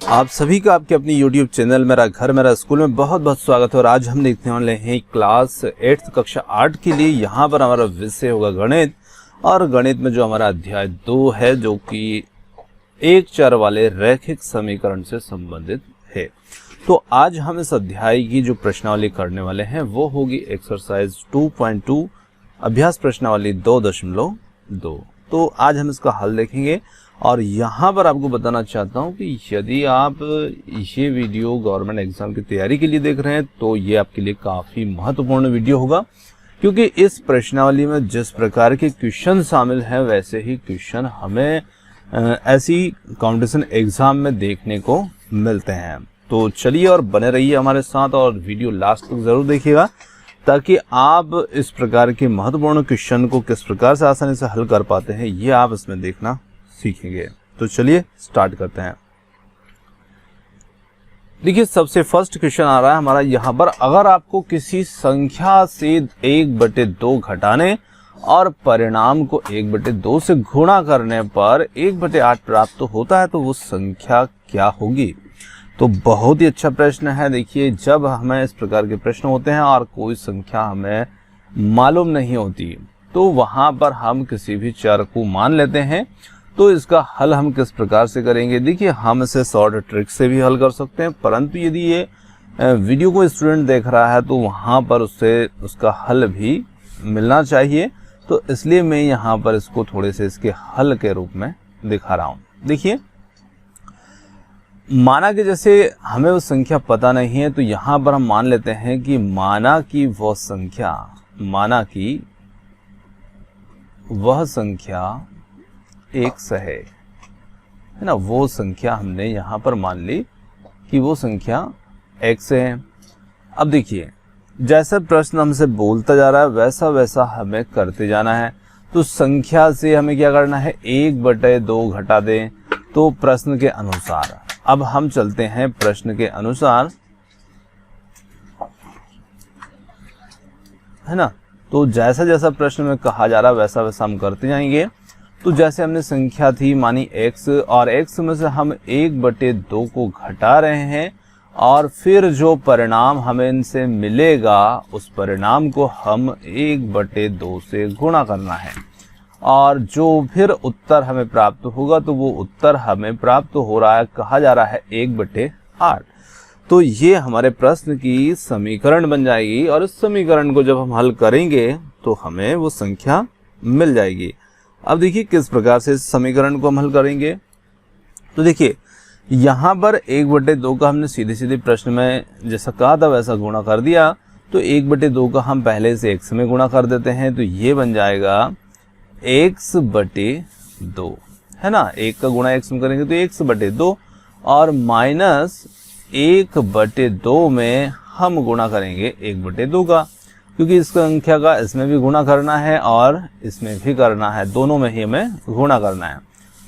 आप सभी का आपके अपनी YouTube चैनल मेरा घर मेरा स्कूल में बहुत बहुत स्वागत है। और आज हम देखने वाले हैं क्लास 8 कक्षा 8 के लिए। यहाँ पर हमारा विषय होगा गणित, और गणित में जो हमारा अध्याय 2 है जो कि एक चर वाले रैखिक समीकरण से संबंधित है। तो आज हम इस अध्याय की जो प्रश्नावली करने वाले हैं वो होगी एक्सरसाइज 2.2 अभ्यास प्रश्नावली 2.2। तो आज हम इसका हल देखेंगे। और यहाँ पर आपको बताना चाहता हूँ कि यदि आप ये वीडियो गवर्नमेंट एग्जाम की तैयारी के लिए देख रहे हैं तो ये आपके लिए काफ़ी महत्वपूर्ण वीडियो होगा, क्योंकि इस प्रश्नावली में जिस प्रकार के क्वेश्चन शामिल हैं वैसे ही क्वेश्चन हमें ऐसी कॉम्पिटिशन एग्जाम में देखने को मिलते हैं। तो चलिए और बने रहिए हमारे साथ और वीडियो लास्ट तक ज़रूर देखिएगा, ताकि आप इस प्रकार के महत्वपूर्ण क्वेश्चन को किस प्रकार से आसानी से हल कर पाते हैं ये आप इसमें देखना सीखेंगे। तो चलिए स्टार्ट करते हैं। देखिए सबसे फर्स्ट क्वेश्चन आ रहा है हमारा यहाँ पर, अगर आपको किसी संख्या से 1/2 घटाने और परिणाम को 1/2 से गुणा करने पर 1/8 प्राप्त होता है तो वो संख्या क्या होगी। तो बहुत ही अच्छा प्रश्न है। देखिए जब हमें इस प्रकार के प्रश्न होते हैं और कोई संख्या हमें मालूम नहीं होती तो वहां पर हम किसी भी चर को मान लेते हैं। तो इसका हल हम किस प्रकार से करेंगे, देखिए हम इसे शॉर्ट ट्रिक से भी हल कर सकते हैं, परंतु यदि ये वीडियो को स्टूडेंट देख रहा है तो वहाँ पर उससे उसका हल भी मिलना चाहिए। तो इसलिए मैं यहाँ पर इसको थोड़े से इसके हल के रूप में दिखा रहा हूँ। देखिए माना कि जैसे हमें वो संख्या पता नहीं है तो यहाँ पर हम मान लेते हैं कि माना कि वह संख्या x है ना। वो संख्या हमने यहाँ पर मान ली कि वो संख्या x है। अब देखिए जैसा प्रश्न हमसे बोलता जा रहा है वैसा वैसा हमें करते जाना है। तो संख्या से हमें क्या करना है, 1/2 घटा दें। तो प्रश्न के अनुसार अब हम चलते हैं प्रश्न के अनुसार, है ना। तो जैसा जैसा प्रश्न में कहा जा रहा है वैसा वैसा हम करते जाएंगे। तो जैसे हमने संख्या थी मानी x, और x में से हम 1/2 को घटा रहे हैं और फिर जो परिणाम हमें इनसे मिलेगा उस परिणाम को हम 1/2 से गुणा करना है, और जो फिर उत्तर हमें प्राप्त होगा तो वो उत्तर हमें प्राप्त हो रहा है, कहा जा रहा है 1/8। तो ये हमारे प्रश्न की समीकरण बन जाएगी, और इस समीकरण को जब हम हल करेंगे तो हमें वो संख्या मिल जाएगी। अब देखिए किस प्रकार से इस समीकरण को हम हल करेंगे। तो देखिए यहाँ पर 1/2 का हमने सीधे सीधे प्रश्न में जैसा कहा था वैसा गुणा कर दिया। तो 1/2 का हम पहले से x में गुणा कर देते हैं, तो ये बन जाएगा x/2, है ना। 1 का गुणा x में करेंगे तो x/2, और माइनस 1/2 में हम गुणा करेंगे 1/2 का, क्योंकि इस संख्या का इसमें भी गुणा करना है और इसमें भी करना है, दोनों में ही हमें गुणा करना है,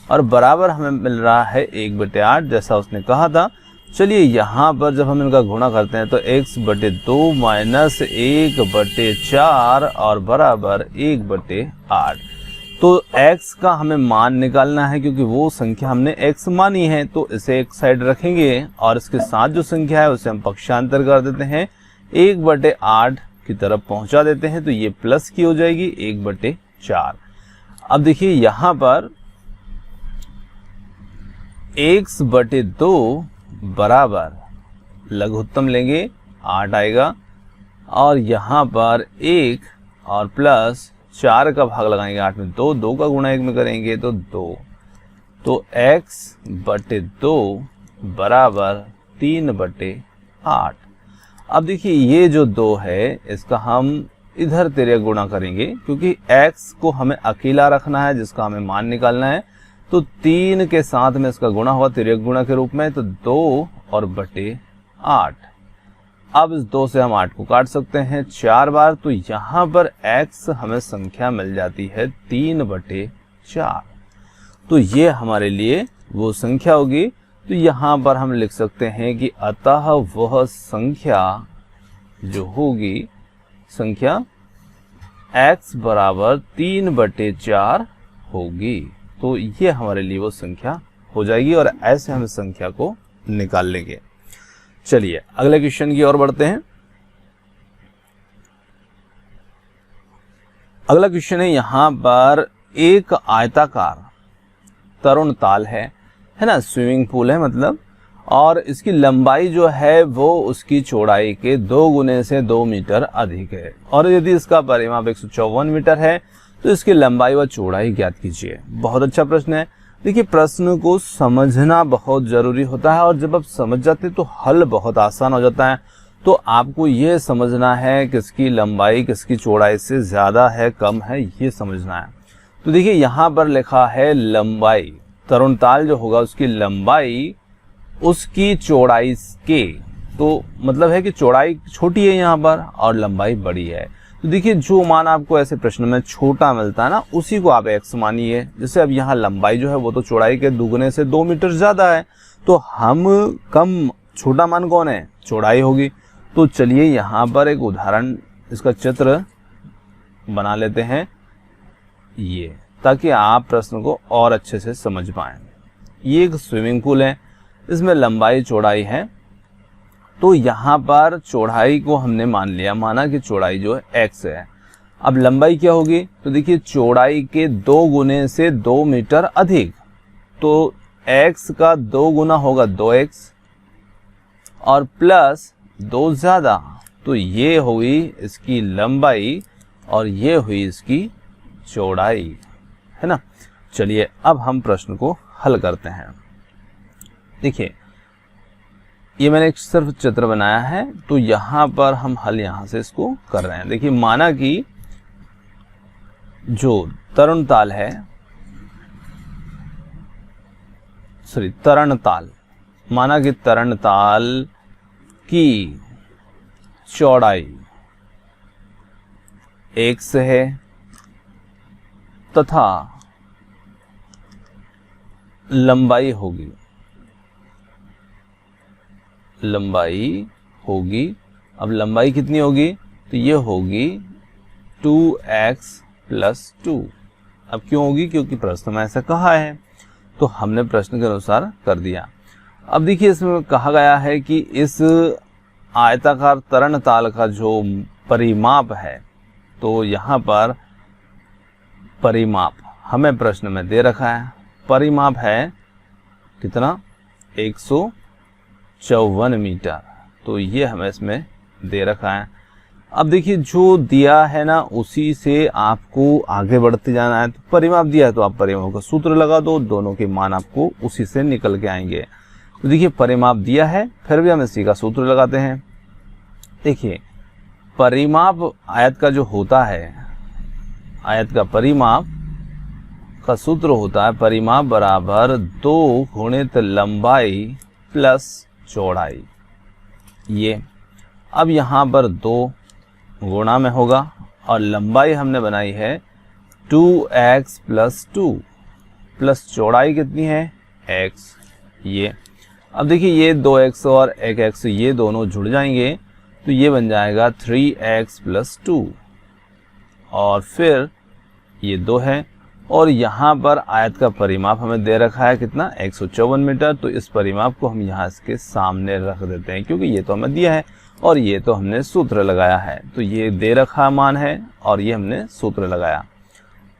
और बराबर हमें मिल रहा है 1/8 जैसा उसने कहा था। चलिए यहाँ पर जब हम इनका गुणा करते हैं तो x/2 माइनस 1/4 और बराबर 1/8। तो x का हमें मान निकालना है, क्योंकि वो संख्या हमने x मानी है। तो इसे एक साइड रखेंगे और इसके साथ जो संख्या है उसे हम पक्षांतर कर देते हैं, 1/8 की तरफ पहुंचा देते हैं, तो ये प्लस की हो जाएगी 1/4। अब देखिए यहाँ पर x/2 बराबर लघुत्तम लेंगे 8 आएगा, और यहाँ पर 1 और प्लस 4 का भाग लगाएंगे 8 में, 2 का गुणा 1 में करेंगे तो 2। तो x/2 बराबर 3/8। अब देखिए ये जो 2 है इसका हम इधर तिर्यक गुणा करेंगे, क्योंकि x को हमें अकेला रखना है जिसका हमें मान निकालना है। तो 3 के साथ में इसका गुणा हुआ तिर्यक गुणा के रूप में, तो 2 और बटे 8। अब इस 2 से हम 8 को काट सकते हैं 4 बार, तो यहाँ पर x हमें संख्या मिल जाती है 3/4। तो ये हमारे लिए वो संख्या होगी। तो यहाँ पर हम लिख सकते हैं कि अतः वह संख्या जो होगी, संख्या x बराबर 3/4 होगी। तो ये हमारे लिए वो संख्या हो जाएगी, और ऐसे हम इस संख्या को निकाल लेंगे। चलिए अगले क्वेश्चन की ओर बढ़ते हैं। अगला क्वेश्चन है, यहाँ पर एक आयताकार तरुण ताल है ना, स्विमिंग पूल है मतलब, और इसकी लंबाई जो है वो उसकी चौड़ाई के 2 गुने से 2 मीटर अधिक है, और यदि इसका परिमाप 154 मीटर है तो इसकी लंबाई व चौड़ाई ज्ञात कीजिए। बहुत अच्छा प्रश्न है। देखिए प्रश्न को समझना बहुत जरूरी होता है, और जब आप समझ जाते हैं तो हल बहुत आसान हो जाता है। तो आपको ये समझना है किसकी लंबाई किसकी चौड़ाई से ज़्यादा है कम है, ये समझना है। तो देखिए यहाँ पर लिखा है लंबाई, तरुण ताल जो होगा उसकी लंबाई उसकी चौड़ाई के, तो मतलब है कि चौड़ाई छोटी है यहाँ पर और लंबाई बड़ी है। तो देखिए जो मान आपको ऐसे प्रश्न में छोटा मिलता है ना, उसी को आप x मानिए। जैसे अब यहाँ लंबाई जो है वो तो चौड़ाई के दुगने से 2 मीटर ज़्यादा है, तो हम कम छोटा मान कौन है, चौड़ाई होगी। तो चलिए यहाँ पर एक उदाहरण इसका चित्र बना लेते हैं ये, ताकि आप प्रश्न को और अच्छे से समझ पाएं। ये एक स्विमिंग पूल है, इसमें लंबाई चौड़ाई है। तो यहाँ पर चौड़ाई को हमने माना कि चौड़ाई जो है x है। अब लंबाई क्या होगी, तो देखिए चौड़ाई के 2 गुने से 2 मीटर अधिक, तो x का 2 गुना होगा 2x और प्लस 2 ज़्यादा, तो ये हुई इसकी लंबाई और ये हुई इसकी चौड़ाई, है ना। चलिए अब हम प्रश्न को हल करते हैं। देखिए ये मैंने एक सिर्फ चित्र बनाया है, तो यहाँ पर हम हल यहाँ से इसको कर रहे हैं। देखिए माना कि जो तरुण ताल है, तरण ताल, माना कि तरण ताल की चौड़ाई x है तथा लंबाई होगी, अब लंबाई कितनी होगी, तो ये होगी 2x + 2। अब क्यों होगी, क्योंकि प्रश्न में ऐसा कहा है, तो हमने प्रश्न के अनुसार कर दिया। अब देखिए इसमें कहा गया है कि इस आयताकार तरण ताल का जो परिमाप है, तो यहाँ पर परिमाप हमें प्रश्न में दे रखा है, परिमाप है कितना, 154 मीटर, तो ये हमें इसमें दे रखा है। अब देखिए जो दिया है ना उसी से आपको आगे बढ़ते जाना है। तो परिमाप दिया है तो आप परिमाप का सूत्र लगा दो, दोनों के मान आपको उसी से निकल के आएंगे। तो देखिए परिमाप दिया है, फिर भी हम इसी का सूत्र लगाते हैं। देखिए परिमाप आयत का जो होता है, आयत का परिमाप का सूत्र होता है परिमाप बराबर 2 गुणित लंबाई प्लस चौड़ाई। ये अब यहाँ पर 2 गुणा में होगा और लंबाई हमने बनाई है 2x + 2 प्लस चौड़ाई कितनी है x। ये अब देखिए ये 2x और 1x ये दोनों जुड़ जाएंगे, तो ये बन जाएगा 3x + 2 और फिर ये 2 है, और यहाँ पर आयत का परिमाप हमें दे रखा है कितना, 154 मीटर। तो इस परिमाप को हम यहाँ इसके सामने रख देते हैं, क्योंकि ये तो हमें दिया है और ये तो हमने सूत्र लगाया है। तो ये दे रखा मान है और ये हमने सूत्र लगाया,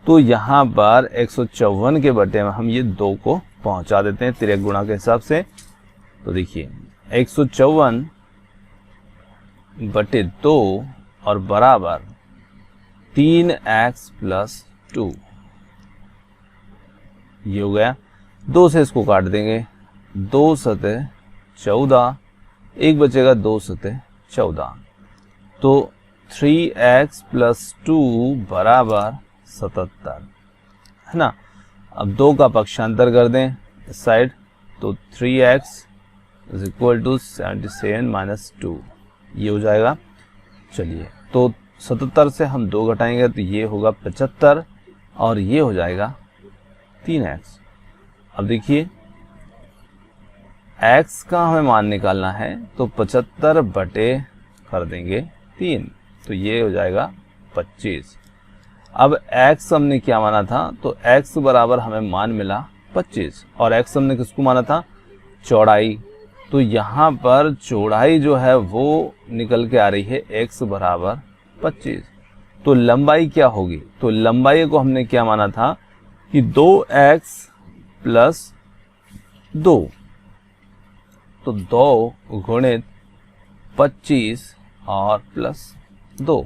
तो यहाँ पर 154 के बटे में हम ये 2 को पहुँचा देते हैं तिर्यक गुणा के हिसाब से। तो देखिए 154 बटे 2 और बराबर 3x + 2, ये हो गया। 2 से इसको काट देंगे, 2 सतह 14, एक बचेगा 2 सतह 14, तो 3x + 2 बराबर 77, है ना। अब 2 का पक्षांतर कर दें इस साइड, तो 3x = 77 - 2, ये हो जाएगा। चलिए तो 77 से हम 2 घटाएंगे तो ये होगा 75 और ये हो जाएगा 3x। अब देखिए x का हमें मान निकालना है, तो 75 बटे कर देंगे 3, तो ये हो जाएगा 25। अब x हमने क्या माना था, तो x बराबर हमें मान मिला 25, और x हमने किसको माना था, चौड़ाई। तो यहाँ पर चौड़ाई जो है वो निकल के आ रही है x बराबर 25। तो लंबाई क्या होगी? तो लंबाई को हमने क्या माना था कि 2x प्लस 2, तो 2 गुणित 25 और प्लस 2,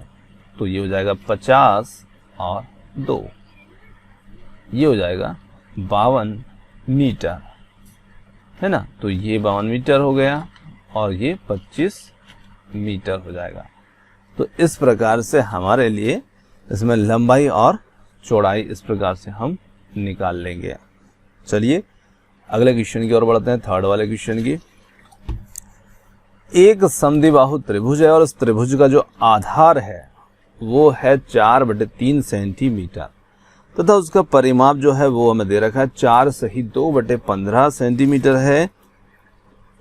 तो ये हो जाएगा 50 और 2, ये हो जाएगा 52 मीटर, है ना। तो ये 52 मीटर हो गया और ये 25 मीटर हो जाएगा। तो इस प्रकार से हमारे लिए इसमें लंबाई और चौड़ाई इस प्रकार से हम निकाल लेंगे। चलिए अगले क्वेश्चन की ओर बढ़ते हैं, थर्ड वाले क्वेश्चन की। एक समद्विबाहु त्रिभुज है और इस त्रिभुज का जो आधार है वो है 4/3 सेंटीमीटर तथा उसका परिमाप जो है वो हमें दे रखा है 4 सही 2/15 सेंटीमीटर है।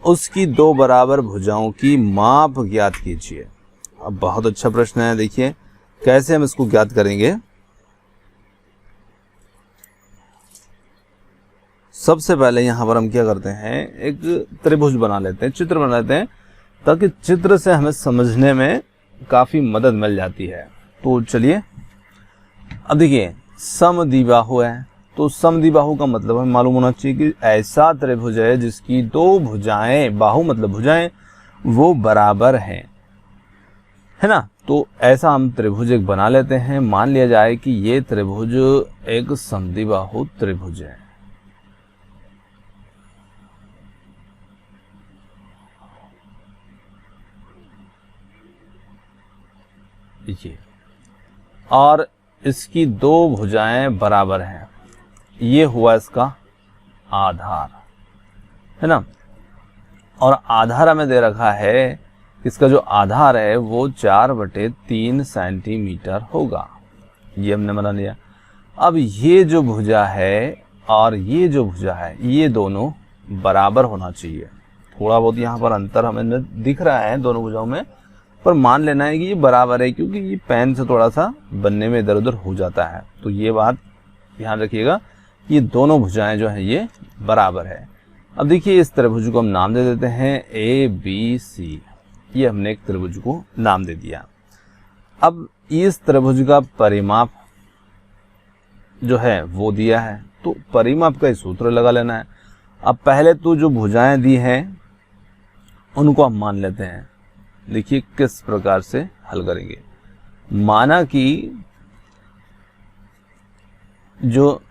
उसकी 2 बराबर भुजाओं की माप ज्ञात कीजिए। अब बहुत अच्छा प्रश्न है, देखिए कैसे हम इसको ज्ञात करेंगे। सबसे पहले यहां पर हम क्या करते हैं, एक त्रिभुज बना लेते हैं, चित्र बना लेते हैं, ताकि चित्र से हमें समझने में काफी मदद मिल जाती है। तो चलिए अब देखिए समद्विबाहु है, तो समद्विबाहु का मतलब हमें मालूम होना चाहिए कि ऐसा त्रिभुज है जिसकी 2 भुजाएं, बाहु मतलब भुजाएं, वो बराबर हैं, है ना। तो ऐसा हम त्रिभुज एक बना लेते हैं। मान लिया जाए कि ये त्रिभुज एक समद्विबाहु त्रिभुज है। देखिए, और इसकी 2 भुजाएं बराबर हैं, ये हुआ इसका आधार, है ना। और आधार हमें दे रखा है, इसका जो आधार है वो 4/3 सेंटीमीटर होगा, ये हमने बना लिया। अब ये जो भुजा है और ये जो भुजा है, ये दोनों बराबर होना चाहिए। थोड़ा बहुत यहाँ पर अंतर हमें दिख रहा है दोनों भुजाओं में, पर मान लेना है कि ये बराबर है, क्योंकि ये पेन से थोड़ा सा बनने में इधर उधर हो जाता है। तो ये बात ध्यान रखिएगा, ये दोनों भुजाएं जो है ये बराबर है। अब देखिए इस त्रिभुज को हम नाम दे देते हैं ABC। ये हमने एक त्रिभुज को नाम दे दिया। अब इस त्रिभुज का परिमाप जो है वो दिया है, तो परिमाप का सूत्र लगा लेना है। अब पहले तो जो भुजाएं दी हैं उनको हम मान लेते हैं। देखिए किस प्रकार से हल करेंगे। माना कि जो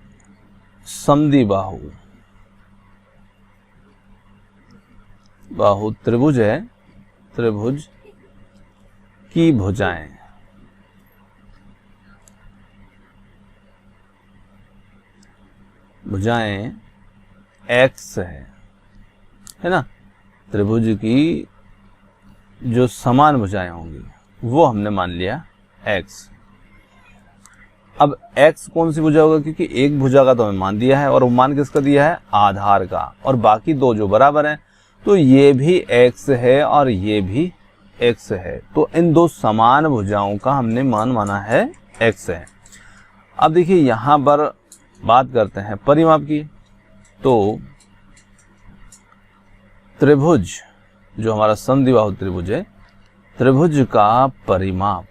समद्विबाहु त्रिभुज है, त्रिभुज की भुजाएं x है ना। त्रिभुज की जो समान भुजाएं होंगी वो हमने मान लिया x। अब x कौन सी भुजा होगा, क्योंकि एक भुजा का तो हमें मान दिया है, और वो मान किसका दिया है, आधार का, और बाकी 2 जो बराबर हैं, तो ये भी x है और ये भी x है। तो इन 2 समान भुजाओं का हमने मान माना है x है। अब देखिए यहां पर बात करते हैं परिमाप की। तो त्रिभुज जो हमारा समद्विबाहु त्रिभुज है, त्रिभुज का परिमाप,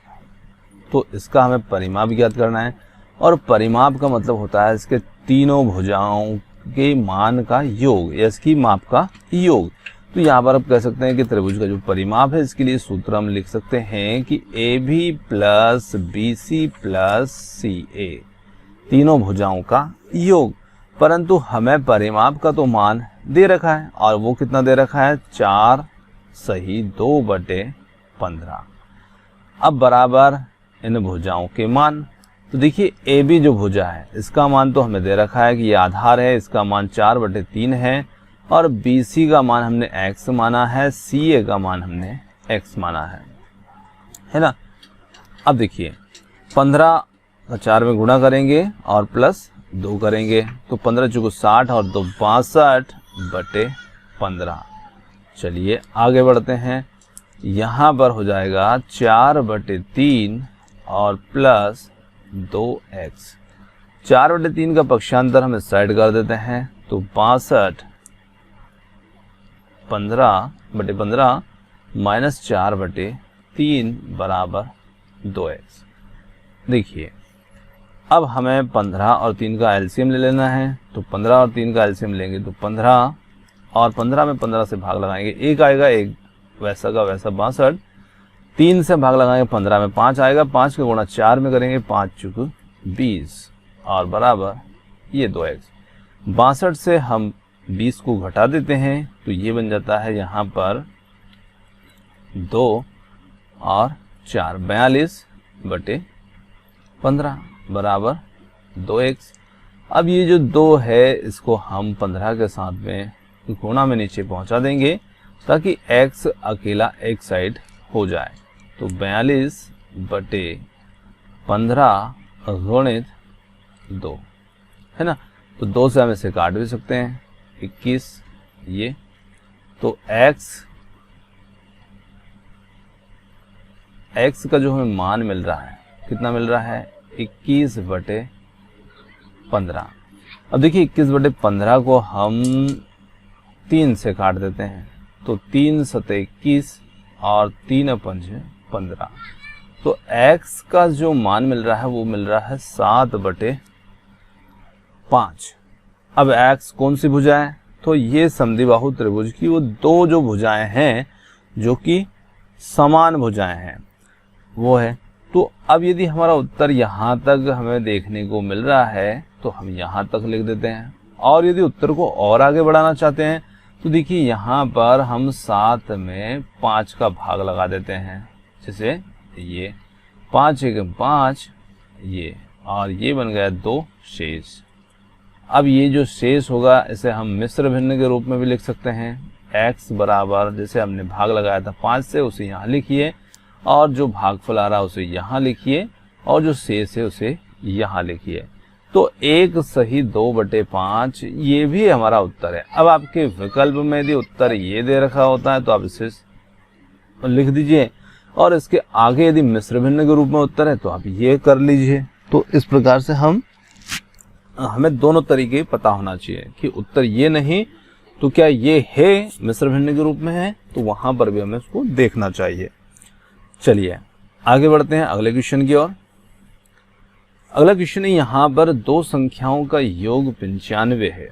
तो इसका हमें परिमाप ज्ञात करना है। और परिमाप का मतलब होता है इसके तीनों भुजाओं के मान का योग या इसकी माप का योग। तो यहाँ पर आप कह सकते हैं कि त्रिभुज का जो परिमाप है, इसके लिए सूत्र हम लिख सकते हैं कि AB plus BC plus CA, तीनों भुजाओं का योग। परंतु हमें परिमाप का तो मान दे रखा है, और वो कितना दे रखा है, 4 सही 2/15। अब बराबर इन भुजाओं के मान। तो देखिए AB जो भुजा है इसका मान तो हमें दे रखा है कि ये आधार है, इसका मान 4/3 है, और BC का मान हमने x माना है, CA का मान हमने x माना है ना। अब देखिए 15 का 4 में गुणा करेंगे और प्लस 2 करेंगे, तो 15 चौको 60 और 2 62/15। चलिए आगे बढ़ते हैं। यहाँ पर हो जाएगा 4/3 और प्लस 2x। 4/3 का पक्षांतर हम इस साइड कर देते हैं, तो 62 15/15 माइनस 4/3 बराबर 2x। देखिए अब हमें 15 और 3 का एलसीएम ले लेना है, तो 15 और 3 का एलसीएम लेंगे तो 15 और 15 में 15 से भाग लगाएंगे, एक आएगा, एक वैसा का वैसा 62, 3 से भाग लगाएंगे 15 में 5 आएगा, 5 का गुणा 4 में करेंगे, 5 चुक 20 और बराबर ये 2x। 62 से हम 20 को घटा देते हैं तो ये बन जाता है यहाँ पर 2 और 4, 42/15 बराबर 2x। अब ये जो 2 है इसको हम 15 के साथ में गुणा में नीचे पहुंचा देंगे ताकि x अकेला एक साइड हो जाए, तो 42/15 गुणित 2 है ना, तो 2 से हम इसे काट भी सकते हैं, 21 ये, तो x का जो हमें मान मिल रहा है कितना मिल रहा है, 21/15। अब देखिए 21/15 को हम 3 से काट देते हैं, तो 3 सते 21 और 3 पंज 15, तो x का जो मान मिल रहा है वो मिल रहा है 7/5। अब x कौन सी भुजा है, तो ये समद्विबाहु त्रिभुज की वो 2 जो भुजाएं हैं जो कि समान भुजाएं हैं वो है। तो अब यदि हमारा उत्तर यहाँ तक हमें देखने को मिल रहा है तो हम यहाँ तक लिख देते हैं, और यदि उत्तर को और आगे बढ़ाना चाहते हैं तो देखिए यहाँ पर हम 7 में 5 का भाग लगा देते हैं, जैसे ये 5 × 5 ये, और ये बन गया 2 शेष। अब ये जो शेष होगा इसे हम मिश्र भिन्न के रूप में भी लिख सकते हैं, x बराबर जैसे हमने भाग लगाया था 5 से उसे यहाँ लिखिए, और जो भागफल आ रहा है उसे यहाँ लिखिए, और जो शेष है उसे यहाँ लिखिए, तो 1 सही 2/5 ये भी हमारा उत्तर है। अब आपके विकल्प में यदि उत्तर ये दे रखा होता है तो आप इसे लिख दीजिए, और इसके आगे यदि मिश्र भिन्न के रूप में उत्तर है तो आप ये कर लीजिए। तो इस प्रकार से हमें दोनों तरीके पता होना चाहिए कि उत्तर ये नहीं तो क्या ये है मिश्र भिन्न के रूप में है, तो वहां पर भी हमें उसको देखना चाहिए। चलिए आगे बढ़ते हैं अगले क्वेश्चन की ओर। अगला क्वेश्चन है, यहाँ पर 2 संख्याओं का योग 95 है।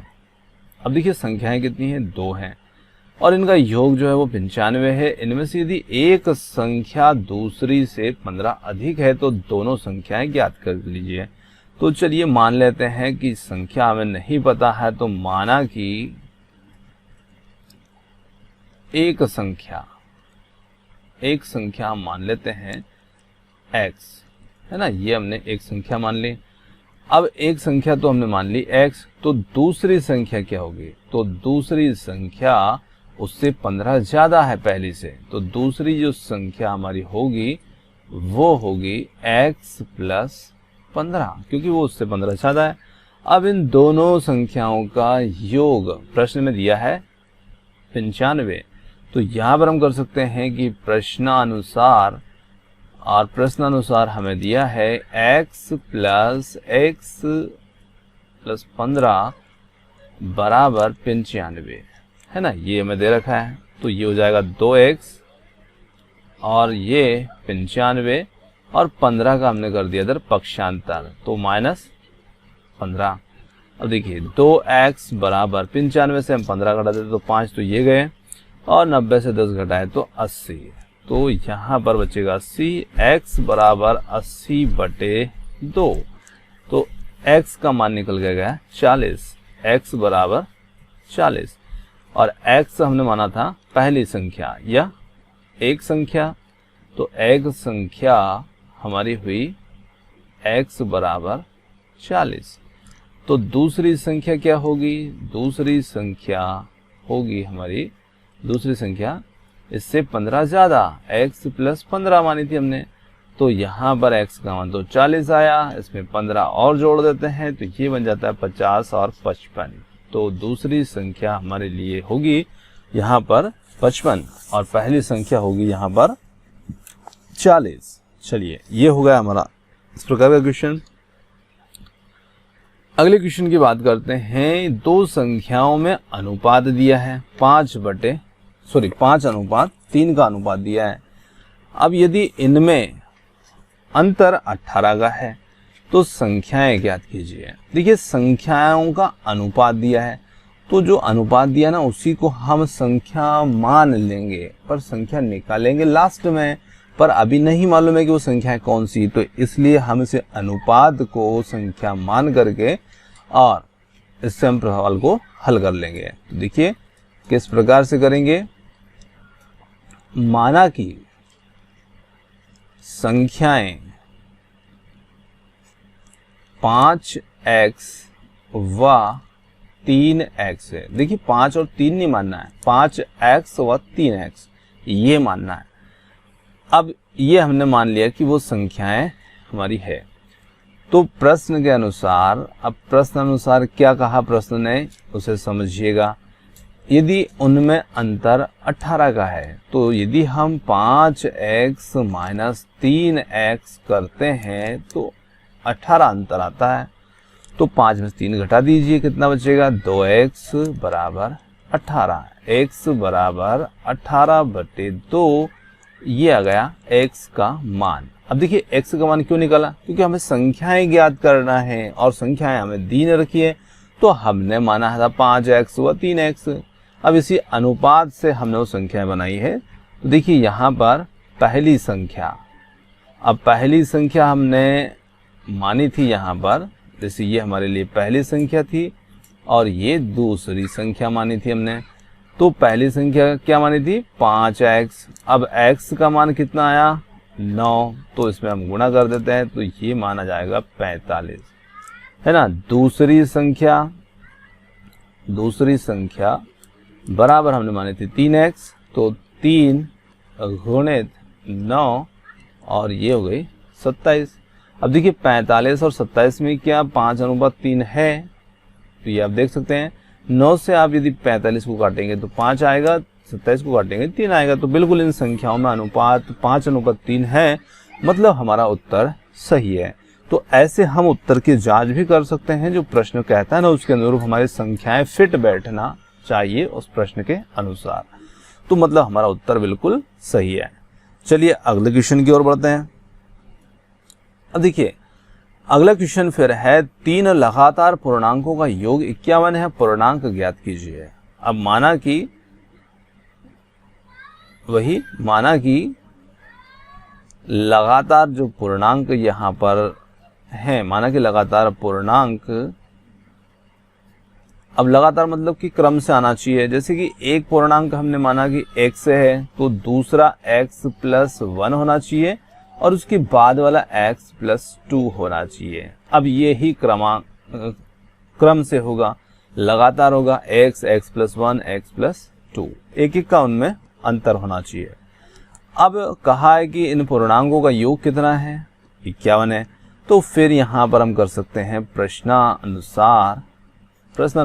अब देखिए संख्याएं कितनी हैं, 2 हैं, और इनका योग जो है वो 95 है। इनमें से यदि एक संख्या दूसरी से 15 अधिक है तो दोनों संख्याएं ज्ञात कर लीजिए। तो चलिए मान लेते हैं कि संख्या हमें नहीं पता है, तो माना कि एक संख्या हम मान लेते हैं x, है ना, ये हमने एक संख्या मान ली। अब एक संख्या तो हमने मान ली x, तो दूसरी संख्या क्या होगी, तो दूसरी संख्या उससे 15 ज्यादा है पहली से, तो दूसरी जो संख्या हमारी होगी वो होगी x + 15, क्योंकि वो उससे 15 ज्यादा है। अब इन दोनों संख्याओं का योग प्रश्न में दिया है 95, तो यहाँ पर हम कर सकते हैं कि प्रश्नानुसार हमें दिया है x + 15 बराबर 95, है ना, ये हमें दे रखा है, तो ये हो जाएगा 2x और ये 95, और 15 का हमने कर दिया इधर पक्षांतर, तो -15। अब देखिए 2x बराबर 95 से हम 15 घटा देते तो 5, तो ये गए, और 90 से 10 घटाए तो 80, तो यहाँ पर बचेगा 80, x बराबर 80/2, तो x का मान निकल गया 40, x बराबर 40, और x हमने माना था पहली संख्या या एक संख्या, तो एक संख्या हमारी हुई x बराबर 40। तो दूसरी संख्या क्या होगी, दूसरी संख्या होगी हमारी, दूसरी संख्या इससे 15 ज्यादा, x + 15 मानी थी हमने, तो यहाँ पर x का मान तो 40 आया, इसमें 15 और जोड़ देते हैं तो ये बन जाता है 50 और 55, तो दूसरी संख्या हमारे लिए होगी यहाँ पर 55 और पहली संख्या होगी यहाँ पर 40। चलिए ये हो गया हमारा इस प्रकार का क्वेश्चन। अगले क्वेश्चन की बात करते हैं। 2 संख्याओं में अनुपात दिया है 5/5, 5:3 का अनुपात दिया है। अब यदि इनमें अंतर 18 का है तो संख्याएं ज्ञात कीजिए। देखिए संख्याओं का अनुपात दिया है, तो जो अनुपात दिया ना उसी को हम संख्या मान लेंगे, पर संख्या निकालेंगे लास्ट में, पर अभी नहीं मालूम है कि वो संख्या कौन सी, तो इसलिए हम इसे अनुपात को संख्या मान करके और इससे हम सवाल को हल कर लेंगे। तो देखिए किस प्रकार से करेंगे। माना कि संख्याएं 5x व 3x है। देखिए 5 और 3 नहीं मानना है, 5x व 3x ये मानना है। अब ये हमने मान लिया कि वो संख्याएं हमारी है। तो प्रश्न के अनुसार, अब प्रश्न अनुसार क्या कहा प्रश्न ने उसे समझिएगा। यदि उनमें अंतर 18 का है तो यदि हम 5x - 3x करते हैं तो 18 अंतर आता है। तो 5 में से 3 घटा दीजिए, कितना बचेगा 2x बराबर 18। x बराबर 18/2 ये आ गया x का मान। अब देखिए x का मान क्यों निकाला, क्योंकि हमें संख्याएं ज्ञात करना है और संख्याएं हमें दी न रखी है, तो हमने माना था 5x व 3x। अब इसी अनुपात से हमने वो संख्याएं बनाई है। तो देखिए यहाँ पर पहली संख्या, अब पहली संख्या हमने मानी थी यहाँ पर, जैसे ये हमारे लिए पहली संख्या थी और ये दूसरी संख्या मानी थी हमने। तो पहली संख्या क्या मानी थी 5x। अब x का मान कितना आया 9, तो इसमें हम गुणा कर देते हैं तो ये माना जाएगा 45, है ना। दूसरी संख्या बराबर हमने मानी थी 3x, तो 3 गुणित 9 और ये हो गई 27। अब देखिए 45 और 27 में क्या 5:3 है, तो ये आप देख सकते हैं। 9 से आप यदि 45 को काटेंगे तो 5 आएगा, 27 को काटेंगे 3 आएगा। तो बिल्कुल इन संख्याओं में अनुपात 5:3 है, मतलब हमारा उत्तर सही है। तो ऐसे हम उत्तर की जांच भी कर सकते हैं। जो प्रश्न कहता है ना उसके अनुरूप हमारी संख्याएं फिट बैठना चाहिए उस प्रश्न के अनुसार, तो मतलब हमारा उत्तर बिल्कुल सही है। चलिए अगले क्वेश्चन की ओर बढ़ते हैं। अब देखिए अगला क्वेश्चन फिर है 3 लगातार पूर्णांकों का योग 51 है, पूर्णांक ज्ञात कीजिए। अब माना कि लगातार जो पूर्णांक यहाँ पर है, माना कि लगातार पूर्णांक, अब लगातार मतलब कि क्रम से आना चाहिए। जैसे कि एक पूर्णांक हमने माना कि x है तो दूसरा x + 1 होना चाहिए और उसके बाद वाला x + 2 होना चाहिए। अब ये ही क्रम से होगा, लगातार होगा x + 1 x + 2, एक का उनमें अंतर होना चाहिए। अब कहा है कि इन पूर्णांकों का योग कितना है 51 है, तो फिर यहाँ पर हम कर सकते हैं प्रश्नानुसार x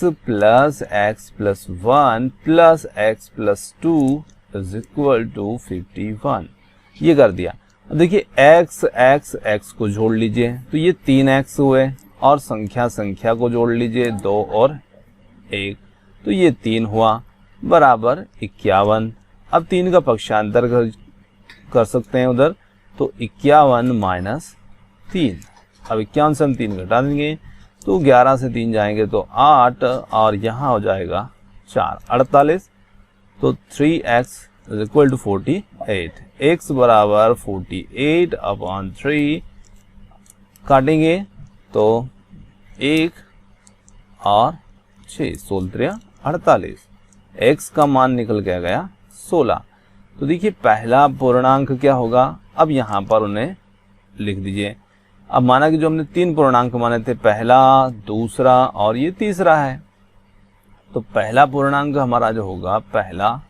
+ x + 1 + x + 2 = 51, ये कर दिया। अब देखिए x को जोड़ लीजिए तो ये 3x हुए और संख्या को जोड़ लीजिए 2 और 1, तो ये 3 हुआ बराबर 51। अब 3 का पक्षांतर कर सकते हैं उधर, तो 51 - 3। अब 51 से हम 3 घटा देंगे तो 11 से 3 जाएंगे तो 8 और यहाँ हो जाएगा 4 48, तो 3x = 48। x बराबर 48/3 काटेंगे तो 1 और 6 16 48, x का मान निकल के गया 16। तो देखिए पहला पूर्णांक क्या होगा, अब यहाँ पर उन्हें लिख दीजिए। अब माना कि जो हमने 3 पूर्णांक माने थे, पहला, दूसरा और ये तीसरा है, तो पहला पूर्णांक हमारा जो होगा पहला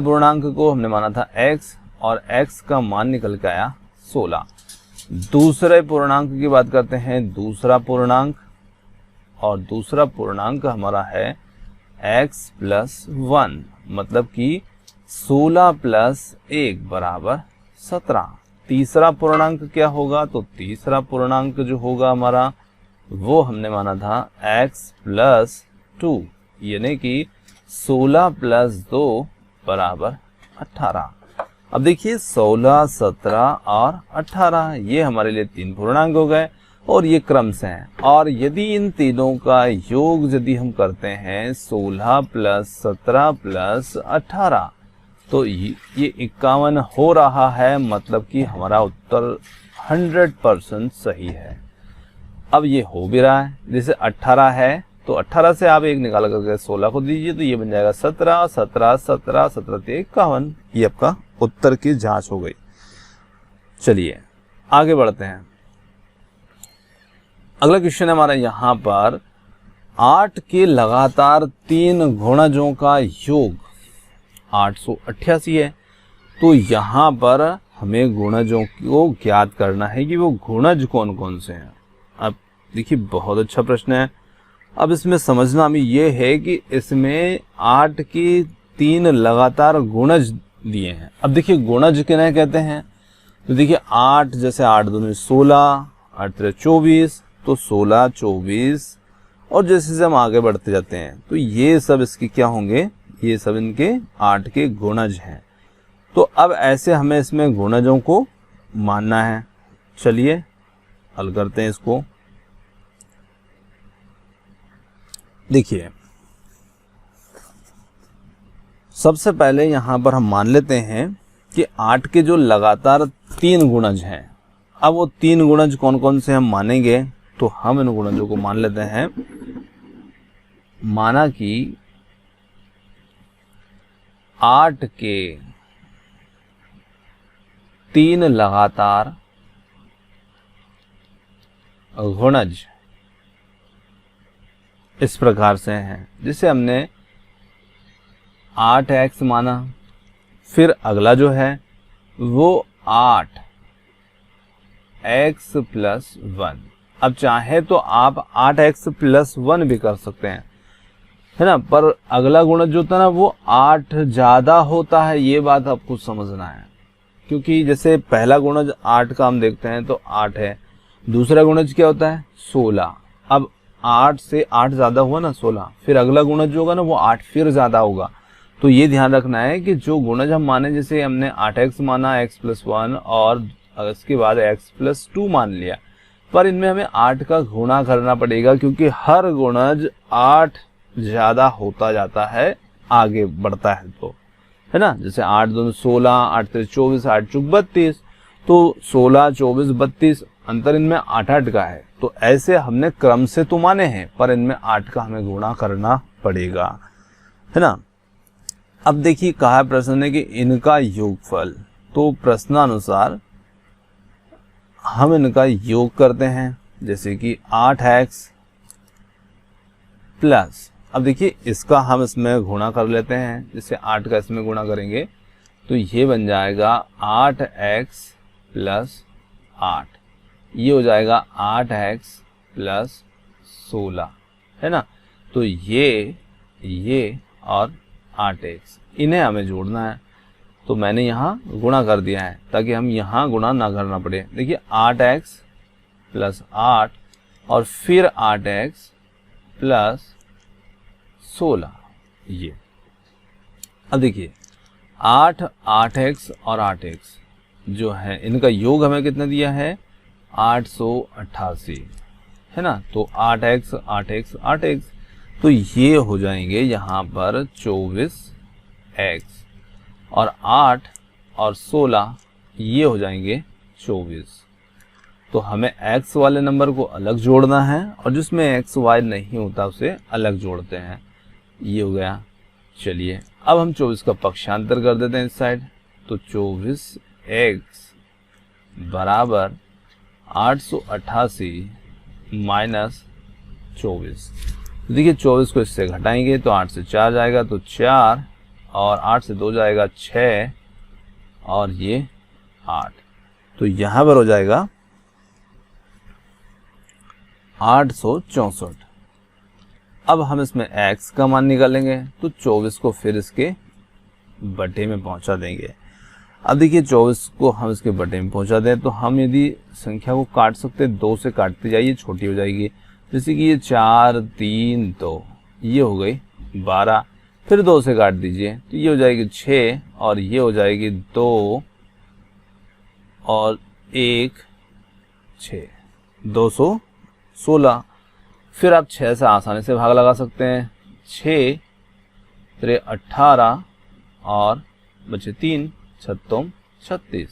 पूर्णांक को हमने माना था x और x का मान निकल के आया 16। दूसरे पूर्णांक की बात करते हैं, दूसरा पूर्णांक, और दूसरा पूर्णांक हमारा है x + 1, मतलब कि 16 + 1 = 17। तीसरा पूर्णांक क्या होगा, तो तीसरा पूर्णांक जो होगा हमारा वो हमने माना था x + 2, यानी कि 16 प्लस 2 बराबर 18। अब देखिए 16, 17 और 18 ये हमारे लिए 3 पूर्णांक हो गए और ये क्रम से हैं। और यदि इन तीनों का योग यदि हम करते हैं 16 प्लस 17 प्लस 18 तो ये 51 हो रहा है, मतलब कि हमारा उत्तर 100% सही है। अब ये हो भी रहा है, जैसे 18 है तो 18 से आप एक निकाल करके 16 को दीजिए तो ये बन जाएगा 17, 17, 17, 17 से 51। ये आपका उत्तर की जांच हो गई। चलिए आगे बढ़ते हैं। अगला क्वेश्चन है हमारा यहाँ पर 8 के लगातार 3 गुणजों का योग 888 है। तो यहाँ पर हमें गुणजों को ज्ञात करना है कि वो गुणज कौन कौन से हैं। अब देखिए बहुत अच्छा प्रश्न है। अब इसमें समझना हमें ये है कि इसमें 8 की 3 लगातार गुणज दिए हैं। अब देखिए गुणज किन्हें कहते हैं, तो देखिए 8 जैसे 8 दूनी 16, 8 3 24, तो 16, 24 और जैसे जैसे हम आगे बढ़ते जाते हैं तो ये सब इसके क्या होंगे, ये सब इनके 8 के गुणज हैं। तो अब ऐसे हमें इसमें गुणजों को मानना है। चलिए हल करते हैं इसको। देखिए सबसे पहले यहाँ पर हम मान लेते हैं कि 8 के जो लगातार 3 गुणज हैं। अब वो 3 गुणज कौन कौन से हम मानेंगे, तो हम इन गुणजों को मान लेते हैं। माना कि 8 के 3 लगातार गुणज इस प्रकार से हैं, जिसे हमने 8x माना, फिर अगला जो है वो 8x प्लस 1। अब चाहे तो आप 8x प्लस 1 भी कर सकते हैं, है ना, पर अगला गुणज जो होता है ना वो 8 ज़्यादा होता है, ये बात आपको समझना है। क्योंकि जैसे पहला गुणज 8 का हम देखते हैं तो 8 है, दूसरा गुणज क्या होता है 16। अब 8 से 8 ज़्यादा हुआ ना 16, फिर अगला गुणज जो होगा ना वो 8 फिर ज़्यादा होगा। तो ये ध्यान रखना है कि जो गुणज हम माने, जैसे हमने 8x माना x प्लस 1 और इसके बाद x प्लस 2 मान लिया, पर इनमें हमें 8 का गुणा करना पड़ेगा क्योंकि हर गुणज 8 ज़्यादा होता जाता है, आगे बढ़ता है तो, है ना। जैसे 8 दूनी 16, 8 3 24, 8 चौक 32, तो 16, 24, 32 अंतर इनमें 8 का है। तो ऐसे हमने क्रम से तो माने हैं, पर इनमें 8 का हमें गुणा करना पड़ेगा, है ना। अब देखिए कहा है प्रश्न ने कि इनका योगफल, तो प्रश्नानुसार हम इनका योग करते हैं, जैसे कि 8x प्लस, अब देखिए इसका हम इसमें गुणा कर लेते हैं, जैसे 8 का इसमें गुणा करेंगे तो ये बन जाएगा 8x प्लस 8, ये हो जाएगा 8x प्लस 16, है ना। तो ये और 8x इन्हें हमें जोड़ना है, तो मैंने यहाँ गुणा कर दिया है ताकि हम यहाँ गुणा ना करना पड़े। देखिए 8x प्लस 8 और फिर 8x प्लस 16, ये। अब देखिए 8, 8x और 8x जो है इनका योग हमें कितना दिया है 888, है ना। तो 8x 8x 8x, तो ये हो जाएंगे यहाँ पर 24x और 8 और 16 ये हो जाएंगे 24। तो हमें x वाले नंबर को अलग जोड़ना है और जिसमें x y नहीं होता उसे अलग जोड़ते हैं, ये हो गया। चलिए अब हम 24 का पक्षांतर कर देते हैं इस साइड, तो 24x बराबर 888 माइनस 24। देखिए 24 को इससे घटाएंगे तो 8 से 4 जाएगा तो 4 और 8 से 2 जाएगा 6 और ये 8, तो यहाँ पर हो जाएगा 864। अब हम इसमें x का मान निकालेंगे तो 24 को फिर इसके बटे में पहुंचा देंगे। अब देखिए 24 को हम इसके बटे में पहुंचा दें तो हम यदि संख्या को काट सकते हैं, 2 से काटते जाइए छोटी हो जाएगी, जैसे कि ये 4 3 2, ये हो गई 12, फिर 2 से काट दीजिए तो ये हो जाएगी 6 और ये हो जाएगी 2 और 1 6, 216। फिर आप 6 से आसानी से भाग लगा सकते हैं। 6 3 18 और बचे 3 छत्तों 36,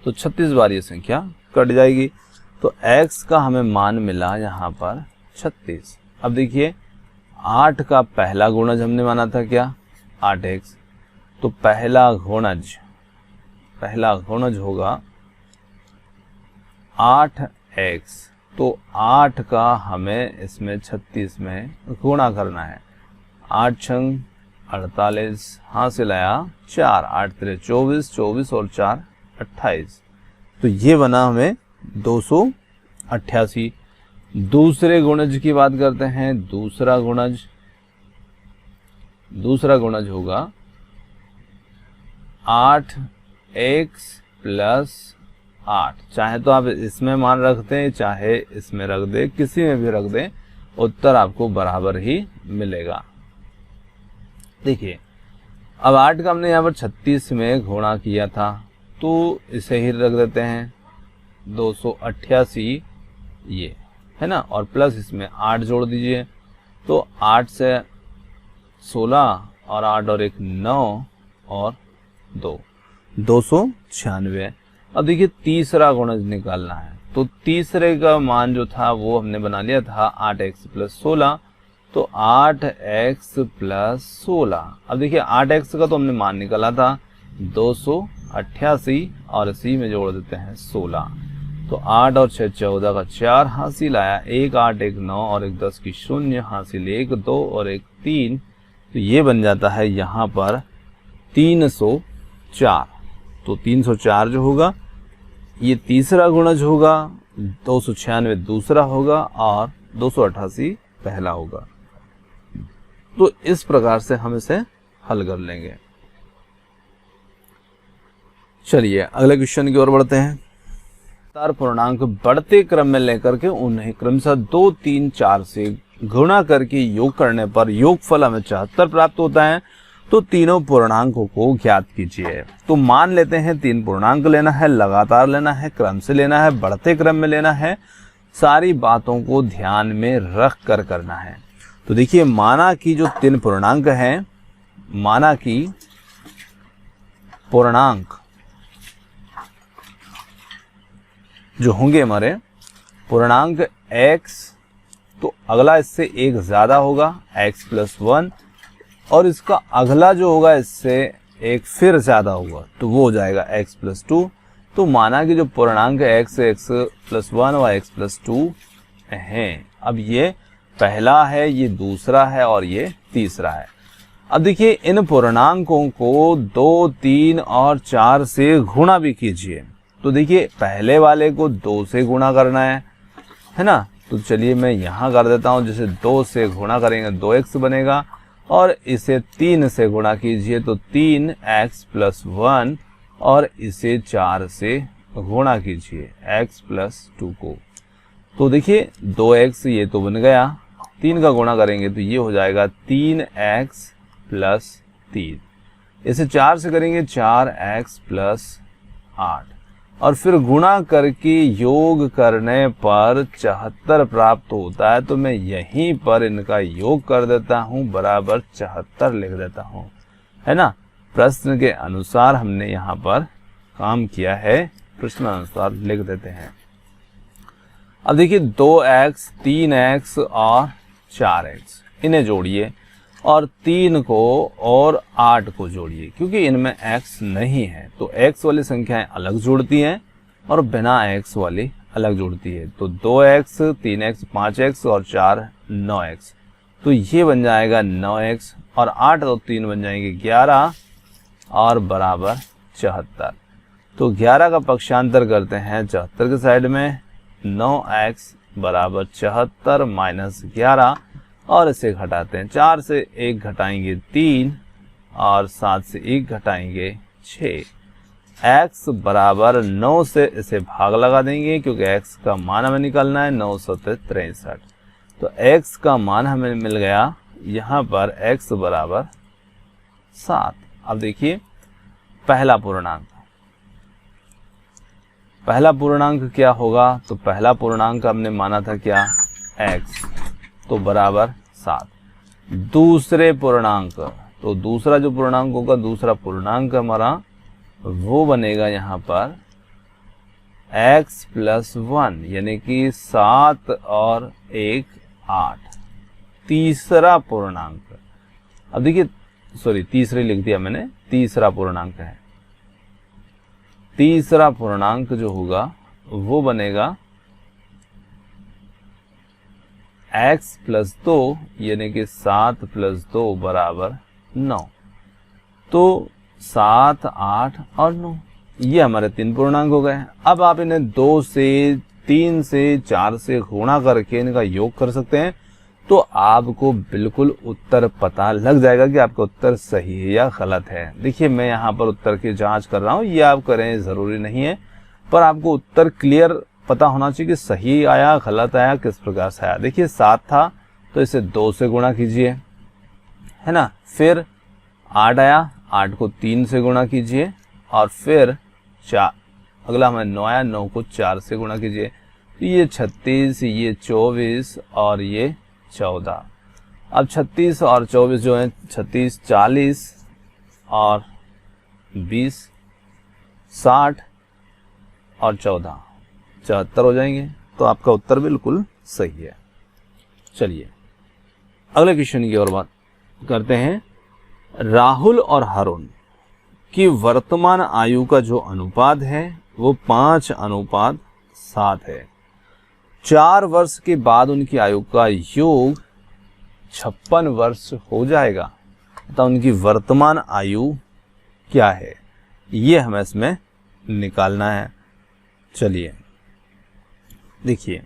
तो 36 बार ये संख्या कट जाएगी। तो x का हमें मान मिला यहाँ पर 36। अब देखिए 8 का पहला गुणज हमने माना था क्या, 8x, तो पहला गुणज होगा 8x, तो 8 का हमें इसमें 36 में गुणा करना है। 8 छंग 48, हासिल आया 4, 8 3 24, 24 और 4 28, तो ये बना हमें 288। दूसरे गुणज की बात करते हैं। दूसरा गुणज होगा 8x प्लस 8, चाहे तो आप इसमें मान रख दें चाहे इसमें रख दें, किसी में भी रख दें, उत्तर आपको बराबर ही मिलेगा। देखिए अब 8 का हमने यहाँ पर 36 में गुणा किया था तो इसे ही रख देते हैं 288 ये है ना, और प्लस इसमें 8 जोड़ दीजिए तो 8 से 16 और 8 और 1 9 और 2 296। अब देखिए तीसरा गुणज निकालना है, तो तीसरे का मान जो था वो हमने बना लिया था 8x प्लस 16, तो 8x प्लस 16। अब देखिए 8x का तो हमने मान निकाला था 288 और इसी में जोड़ देते हैं 16, तो 8 और 6 14 का 4, हासिल आया 1 8 1 9 और 1 10 की 0, हासिल 1 2 और 1 3, तो ये बन जाता है यहाँ पर 304। तो 304 जो होगा ये तीसरा गुणज होगा, 296 दूसरा होगा और 288 पहला होगा। तो इस प्रकार से हम इसे हल कर लेंगे। चलिए अगले क्वेश्चन की ओर बढ़ते हैं। तार पूर्णांक बढ़ते क्रम में लेकर के उन्हें क्रमशः 2 3 4 से गुणा करके योग करने पर योगफल हमें 74 प्राप्त होता है। तो तीनों पूर्णांकों को ज्ञात कीजिए। तो मान लेते हैं 3 पूर्णांक लेना है, लगातार लेना है, क्रम से लेना है, बढ़ते क्रम में लेना है, सारी बातों को ध्यान में रख कर करना है। तो देखिए माना कि जो 3 पूर्णांक हैं, माना कि पूर्णांक जो होंगे हमारे पूर्णांक x, तो अगला इससे 1 ज्यादा होगा x प्लस 1, और इसका अगला जो होगा इससे 1 फिर ज्यादा होगा तो वो हो जाएगा x प्लस 2। तो माना कि जो पूर्णांक x प्लस 1 और x प्लस 2 हैं, अब ये पहला है, ये दूसरा है और ये तीसरा है। अब देखिए इन पूर्णांकों को 2 3 और 4 से गुणा भी कीजिए। तो देखिए पहले वाले को 2 से गुणा करना है ना, तो चलिए मैं यहाँ कर देता हूँ। जैसे 2 से गुणा करेंगे 2x बनेगा, और इसे 3 से गुणा कीजिए तो 3x प्लस 1, और इसे 4 से गुणा कीजिए x प्लस 2 को। तो देखिए 2x ये तो बन गया, 3 का गुणा करेंगे तो ये हो जाएगा 3x प्लस 3, इसे 4 से करेंगे 4x प्लस 8, और फिर गुणा करके योग करने पर 74 प्राप्त होता है। तो मैं यहीं पर इनका योग कर देता हूँ, बराबर 74 लिख देता हूँ, है ना। प्रश्न के अनुसार हमने यहाँ पर काम किया है, प्रश्न अनुसार लिख देते हैं। अब देखिए 2x 3x और 4x इन्हें जोड़िए, और 3 को और 8 को जोड़िए, क्योंकि इनमें x नहीं है तो x वाली संख्याएं अलग जुड़ती हैं और बिना x वाली अलग जुड़ती है। तो 2x 3x 5x और 4 9x, तो ये बन जाएगा 9x, और 8 और 3 बन जाएंगे 11 और बराबर 74। तो 11 का पक्षांतर करते हैं 74 के साइड में, 9x बराबर 74 माइनस 11, और इसे घटाते हैं। 4 से 1 घटाएंगे 3, और 7 से 1 घटाएंगे 6। x बराबर 9 से इसे भाग लगा देंगे, क्योंकि x का मान हमें निकालना है 9 7 63। तो x का मान हमें मिल गया यहाँ पर x बराबर 7। अब देखिए पहला पूर्णांक क्या होगा, तो पहला पूर्णांक हमने माना था क्या, x, तो बराबर 7। दूसरे पूर्णांक, तो दूसरा जो पूर्णांक होगा, दूसरा पूर्णांक हमारा वो बनेगा यहाँ पर x प्लस 1, यानी कि 7 और 1 8। तीसरा पूर्णांक, अब देखिए सॉरी तीसरे लिख दिया मैंने, तीसरा पूर्णांक है। तीसरा पूर्णांक जो होगा वो बनेगा x प्लस 2, यानी कि 7 प्लस 2 बराबर 9। तो 7, 8 और 9 ये हमारे 3 पूर्णांक हो गए। अब आप इन्हें 2 से, 3 से, 4 से गुणा करके इनका योग कर सकते हैं, तो आपको बिल्कुल उत्तर पता लग जाएगा कि आपका उत्तर सही है या गलत है। देखिए मैं यहाँ पर उत्तर की जांच कर रहा हूँ, ये आप करें ज़रूरी नहीं है, पर आपको उत्तर क्लियर पता होना चाहिए कि सही आया गलत आया किस प्रकार से आया। देखिए 7 था तो इसे 2 से गुणा कीजिए, है ना, फिर 8 आया, 8 को 3 से गुणा कीजिए, और फिर 4, अगला हमें 9 आया, 9 को 4 से गुणा कीजिए, तो ये 36, ये 24 और ये 14। अब 36 और 24 जो है, 36 40 और 20 60 और 14 74 हो जाएंगे। तो आपका उत्तर बिल्कुल सही है। चलिए अगले क्वेश्चन की ओर बात करते हैं। राहुल और हारून की वर्तमान आयु का जो अनुपात है वो 5:7 है। 4 वर्ष के बाद उनकी आयु का योग 56 वर्ष हो जाएगा। तो उनकी वर्तमान आयु क्या है, ये हमें इसमें निकालना है। चलिए देखिए,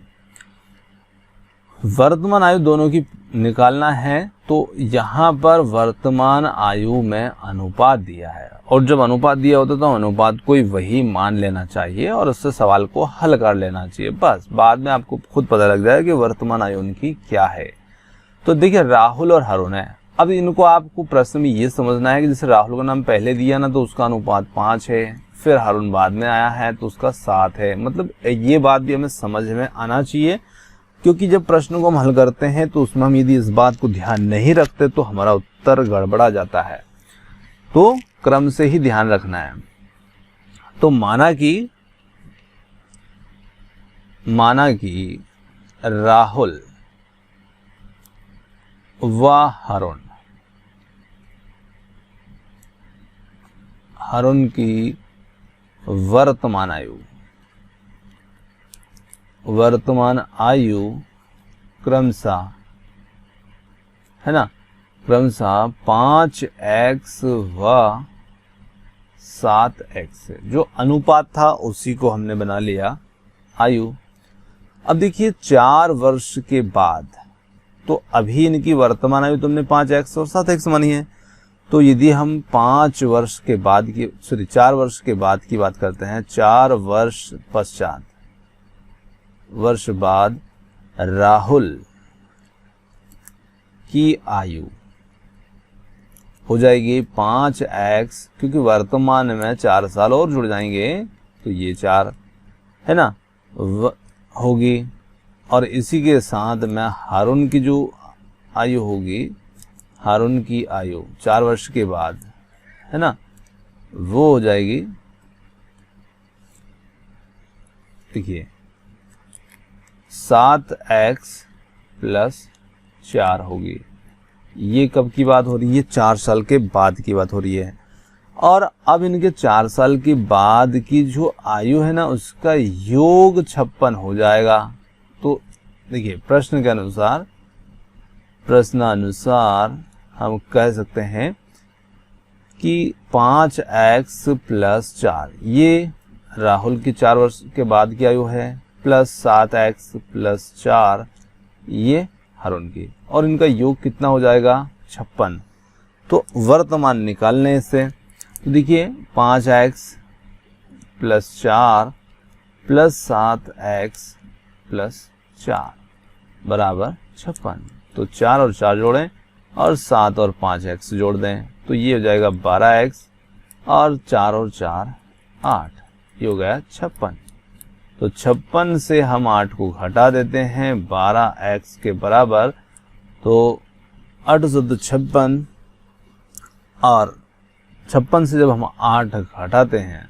वर्तमान आयु दोनों की निकालना है, तो यहाँ पर वर्तमान आयु में अनुपात दिया है, और जब अनुपात दिया होता तो अनुपात को वही मान लेना चाहिए और उससे सवाल को हल कर लेना चाहिए। बस बाद में आपको खुद पता लग जाएगा कि वर्तमान आयु उनकी क्या है। तो देखिए राहुल और हारून है। अब इनको आपको प्रश्न में ये समझना है कि जैसे राहुल का नाम पहले दिया ना, तो उसका अनुपात 5 है, फिर हारून बाद में आया है तो उसका 7 है। मतलब ये बात भी हमें समझ में आना चाहिए, क्योंकि जब प्रश्न को हम हल करते हैं तो उसमें हम यदि इस बात को ध्यान नहीं रखते तो हमारा उत्तर गड़बड़ा जाता है। तो क्रम से ही ध्यान रखना है। तो माना कि राहुल व हारून की वर्तमान आयु क्रमशः, है ना, क्रमशः 5x व 7x। जो अनुपात था उसी को हमने बना लिया आयु। अब देखिए 4 वर्ष के बाद, तो अभी इनकी वर्तमान आयु तुमने 5x और 7x मानी है, तो यदि हम 4 वर्ष के बाद की बात करते हैं, 4 वर्ष पश्चात, वर्ष बाद राहुल की आयु हो जाएगी 5x, क्योंकि वर्तमान में 4 साल और जुड़ जाएंगे तो ये 4, है ना, होगी। और इसी के साथ में हारून की जो आयु होगी, हारून की आयु 4 वर्ष के बाद, है ना, वो हो जाएगी, देखिए 7x प्लस 4 होगी। ये कब की बात हो रही है, 4 साल के बाद की बात हो रही है। और अब इनके 4 साल के बाद की जो आयु है ना, उसका योग 56 हो जाएगा। तो देखिए प्रश्नानुसार हम कह सकते हैं कि 5x प्लस 4 ये राहुल की 4 वर्ष के बाद की आयु है, प्लस 7x प्लस 4 ये हारून की, और इनका योग कितना हो जाएगा 56। तो वर्तमान निकालने से तो देखिए 5x plus 4 plus 7x plus 4 बराबर 56। तो 4 और 4 जोड़ें और 7 और 5 x जोड़ दें तो ये हो जाएगा 12x और 4 और 4 8, ये हो गया 56। तो 56 से हम 8 को घटा देते हैं 12x के बराबर, तो 8 से 56 और 56 से जब हम 8 घटाते हैं,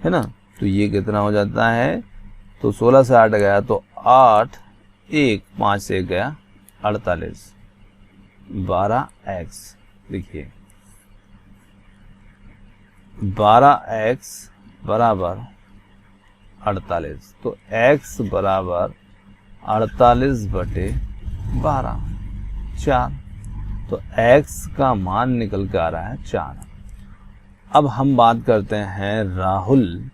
है ना, तो ये कितना हो जाता है, तो 16 से 8 गया तो 8, 1 5 से 1 गया 48, 12x। देखिए 12x बराबर 48, तो x बराबर 48/12, 4। तो x का मान निकल के आ रहा है 4। अब हम बात करते हैं राहुल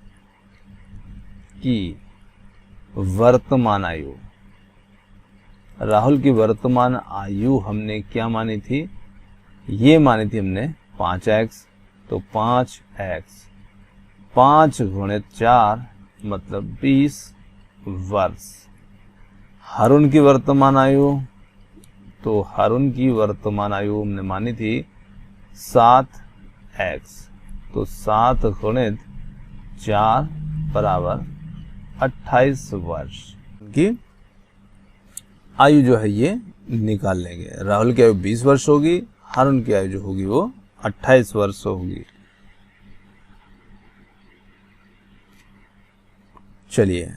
की वर्तमान आयु। राहुल की वर्तमान आयु हमने क्या मानी थी, ये मानी थी हमने 5x, तो 5x 5 गुणित 4 मतलब 20 वर्ष। हरुण की वर्तमान आयु, तो हरुण की वर्तमान आयु हमने मानी थी 7x, तो 7 गुणित 4 बराबर 28 वर्ष की आयु जो है ये निकाल लेंगे। राहुल की आयु 20 वर्ष होगी, हरुण की आयु जो होगी वो 28 वर्ष होगी। चलिए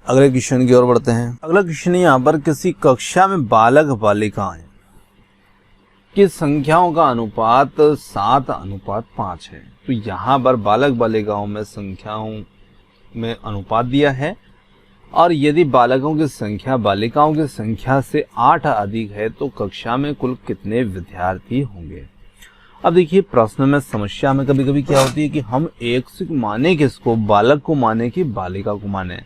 अगले क्वेश्चन की ओर बढ़ते हैं। अगला क्वेश्चन यहाँ पर, किसी कक्षा में बालक बालिकाएं की संख्याओं का अनुपात 7:5 है। तो यहाँ पर बालक बालिकाओं में संख्याओं में अनुपात दिया है, और यदि बालकों की संख्या बालिकाओं की संख्या से 8 अधिक है तो कक्षा में कुल कितने विद्यार्थी होंगे। अब देखिए प्रश्न में समस्या में कभी कभी क्या होती है कि हम एक से माने किसको, बालक को माने कि बालिका को माने,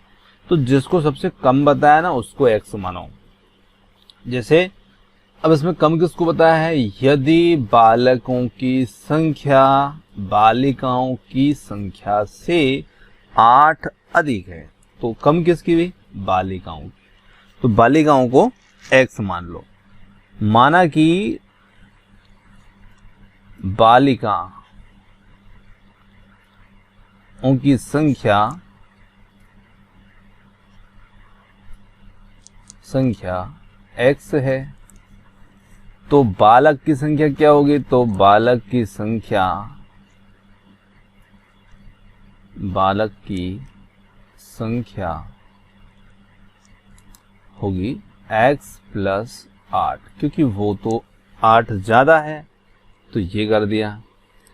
तो जिसको सबसे कम बताया ना उसको x मानो। जैसे अब इसमें कम किसको बताया है, यदि बालकों की संख्या बालिकाओं की संख्या से 8 अधिक है, तो कम किसकी भी, बालिकाओं की, तो बालिकाओं को x मान लो। माना कि बालिकाओं की संख्या x है, तो बालक की संख्या क्या होगी, तो बालक की संख्या होगी x + 8, क्योंकि वो तो 8 ज्यादा है, तो ये कर दिया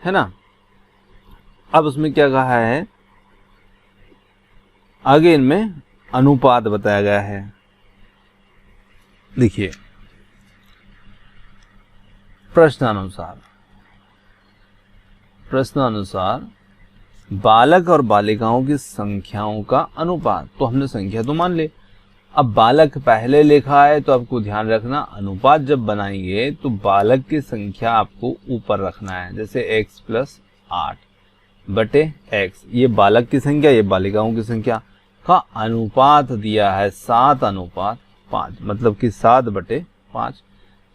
है ना। अब उसमें क्या कहा है, आगे इनमें अनुपात बताया गया है। देखिए प्रश्नानुसार बालक और बालिकाओं की संख्याओं का अनुपात, तो हमने संख्या तो मान ले, अब बालक पहले लिखा है तो आपको ध्यान रखना अनुपात जब बनाएंगे तो बालक की संख्या आपको ऊपर रखना है। जैसे x + 8 बटे x, ये बालक की संख्या ये बालिकाओं की संख्या का अनुपात दिया है 7:5, मतलब कि 7/5।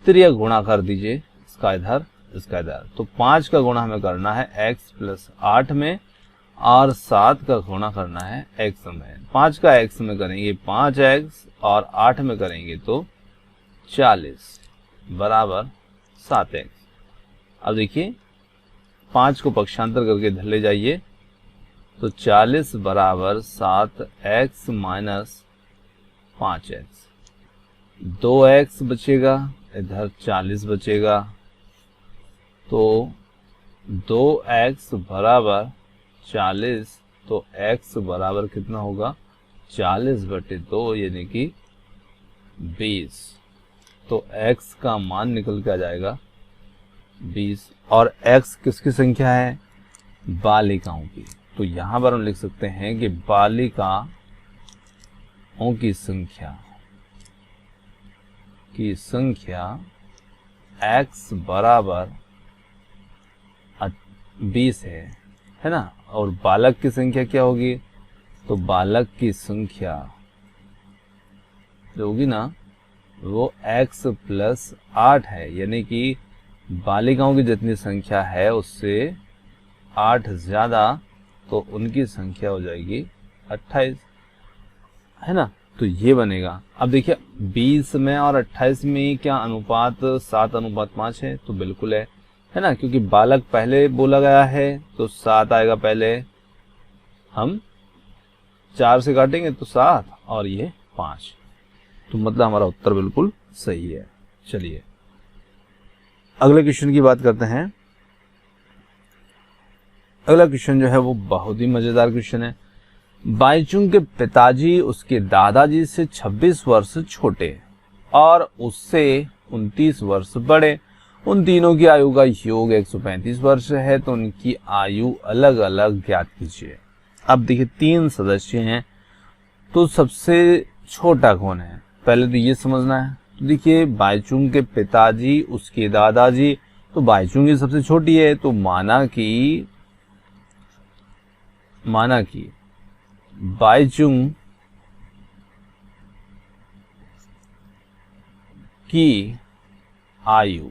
फिर यह गुणा कर दीजिए, इसका इधर इसका इधर, तो 5 का गुणा हमें करना है x + 8 में और 7 का गुणा करना है x में। 5 का x में करेंगे 5x और 8 में करेंगे तो 40 बराबर 7x। अब देखिए 5 को पक्षांतर करके इधर ले जाइए, तो 40 बराबर 7x - 5x, 2x बचेगा, इधर 40 बचेगा, तो 2x बराबर 40, तो x बराबर कितना होगा 40/2 यानी कि 20। तो x का मान निकल के आ जाएगा 20। और x किसकी संख्या है, बालिकाओं की, तो यहां पर हम लिख सकते हैं कि बालिकाओं की संख्या x बराबर 20 है ना। और बालक की संख्या क्या होगी, तो बालक की संख्या जो होगी ना वो x प्लस 8 है, यानी कि बालिकाओं की जितनी संख्या है उससे 8 ज़्यादा, तो उनकी संख्या हो जाएगी 28, है ना। तो ये बनेगा। अब देखिए 20 में और 28 में क्या अनुपात 7:5 है, तो बिल्कुल है ना, क्योंकि बालक पहले बोला गया है तो 7 आएगा पहले, हम 4 से काटेंगे तो 7 और ये 5, तो मतलब हमारा उत्तर बिल्कुल सही है। चलिए अगले क्वेश्चन की बात करते हैं। अगला क्वेश्चन जो है वो बहुत ही मजेदार क्वेश्चन है। बाईचुंग के पिताजी उसके दादाजी से 26 वर्ष छोटे और उससे 29 वर्ष बड़े। उन तीनों की आयु का योग 135 वर्ष है, तो उनकी आयु अलग अलग ज्ञात कीजिए। अब देखिए 3 सदस्य हैं, तो सबसे छोटा कौन है पहले तो ये समझना है। तो देखिए बाईचुंग के पिताजी उसके दादाजी, तो बाईचुंग ही सबसे छोटी है, तो माना कि बाईचुंग की आयु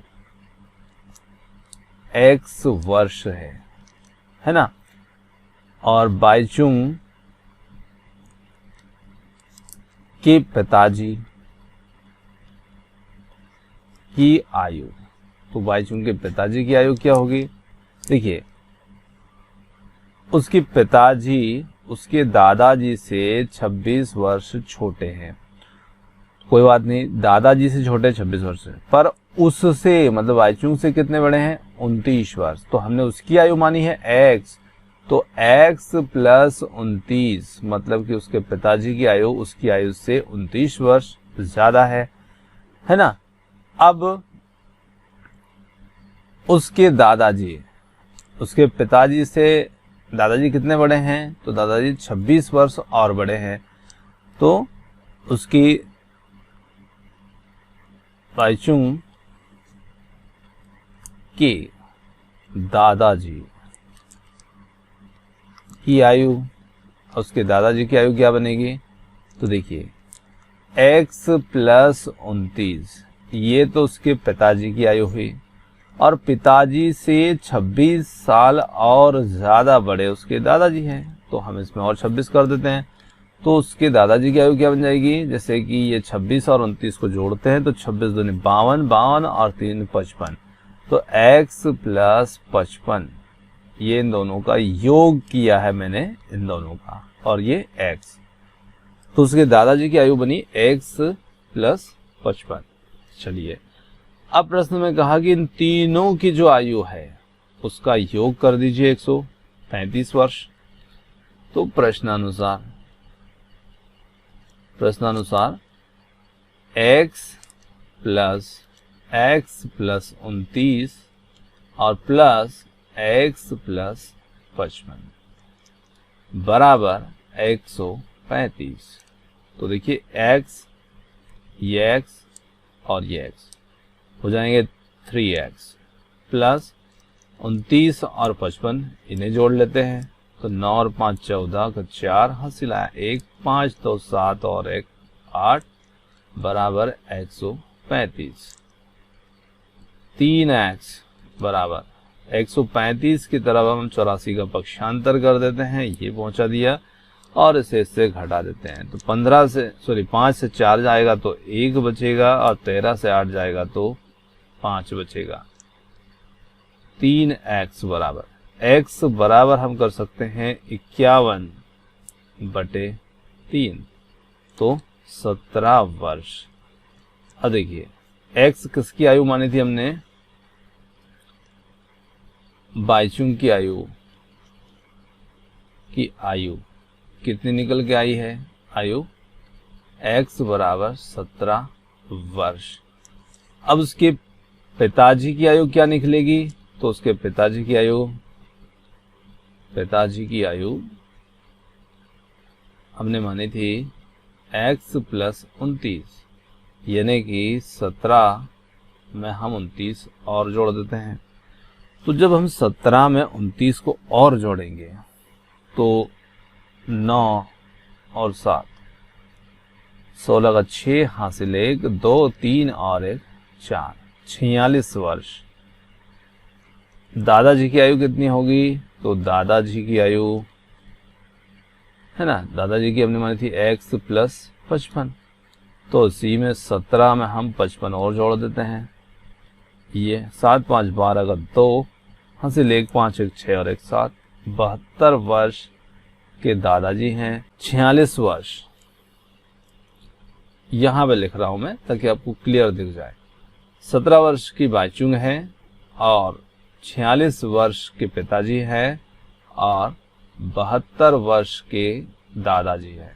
x वर्ष है ना, और बाईचुंग के पिताजी की आयु, तो बाईचुंग के पिताजी की आयु क्या होगी। देखिए उसके पिताजी उसके दादाजी से 26 वर्ष छोटे हैं, कोई बात नहीं, दादाजी से छोटे 26 वर्ष है, पर उससे मतलब बाईचुंग से कितने बड़े हैं 29 वर्ष, तो हमने उसकी आयु मानी है x, तो x प्लस 29 मतलब कि उसके पिताजी की आयु उसकी आयु से 29 वर्ष ज्यादा है ना। अब उसके दादाजी उसके पिताजी से दादाजी कितने बड़े हैं, तो दादाजी 26 वर्ष और बड़े हैं, तो उसकी बाईचुंग के दादाजी की आयु, उसके दादाजी की आयु क्या बनेगी, तो देखिए x प्लस 29, ये तो उसके पिताजी की आयु हुई, और पिताजी से 26 साल और ज़्यादा बड़े उसके दादाजी हैं, तो हम इसमें और 26 कर देते हैं, तो उसके दादाजी की आयु क्या बन जाएगी, जैसे कि ये 26 और 29 को जोड़ते हैं तो 26 दूनी 52, 52 और 3 55, तो x प्लस 55, ये इन दोनों का योग किया है मैंने इन दोनों का, और ये x, तो उसके दादाजी की आयु बनी x प्लस 55। चलिए अब प्रश्न में कहा कि इन तीनों की जो आयु है उसका योग कर दीजिए 135 वर्ष। तो प्रश्नानुसार x प्लस 29 और प्लस x प्लस 55 बराबर 135। तो देखिए x, ये x और ये x हो जाएंगे 3x प्लस 29 और 55, इन्हें जोड़ लेते हैं, तो 9 और 5 14 का 4, हासिल आया 1, 5 2 7 और 1 8 बराबर 135। 3x बराबर 135 की तरफ हम 84 का पक्षांतर कर देते हैं, ये पहुंचा दिया, और इसे इससे घटा देते हैं, तो 5 से 4 जाएगा तो 1 बचेगा, और 13 से 8 जाएगा तो 5 बचेगा। 3x बराबर x बराबर हम कर सकते हैं 51/3, तो 17 वर्ष। अब देखिए x किसकी आयु मानी थी हमने, बाईचुंग की आयु कितनी निकल के आई है, आयु x बराबर 17 वर्ष। अब उसके पिताजी की आयु क्या निकलेगी, तो उसके पिताजी की आयु हमने मानी थी x प्लस 29, यानी कि 17 में हम 29 और जोड़ देते हैं, तो जब हम 17 में 29 को और जोड़ेंगे तो 9 और 7 16 का 6 हासिल 1, 2 3 और 1 4, 46 वर्ष। दादाजी की आयु कितनी होगी? तो दादाजी की आयु है ना, दादाजी की हमने मानी थी x प्लस 55, तो इसी में 17 में हम 55 और जोड़ देते हैं। ये 7 5 12 का 2 हासिल 1 5 1 6 और 1 7, 72 वर्ष के दादाजी हैं। 46 वर्ष यहाँ पे लिख रहा हूं मैं ताकि आपको क्लियर दिख जाए। 17 वर्ष की बाईचुंग है और 46 वर्ष के पिताजी हैं और 72 वर्ष के दादाजी है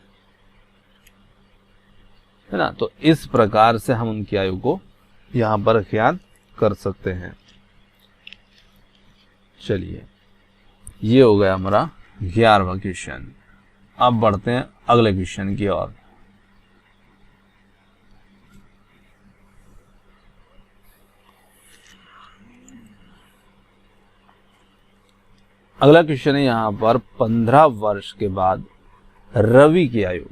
ना। तो इस प्रकार से हम उनकी आयु को यहां पर ज्ञात कर सकते हैं। चलिए, ये हो गया हमारा 11वां क्वेश्चन। अब बढ़ते हैं अगले क्वेश्चन की ओर। अगला क्वेश्चन है यहाँ पर 15 वर्ष के बाद रवि की आयु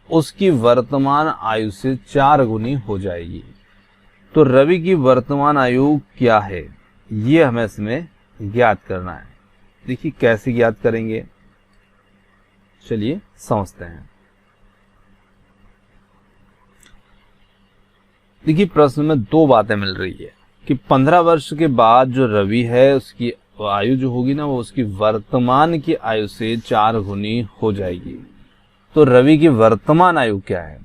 उसकी वर्तमान आयु से 4 गुनी हो जाएगी। तो रवि की वर्तमान आयु क्या है, ये हमें इसमें ज्ञात करना है। देखिए कैसे ज्ञात करेंगे, चलिए समझते हैं। देखिए प्रश्न में दो बातें मिल रही है कि 15 वर्ष के बाद जो रवि है उसकी आयु जो होगी ना, वो उसकी वर्तमान की आयु से 4 गुनी हो जाएगी। तो रवि की वर्तमान आयु क्या है?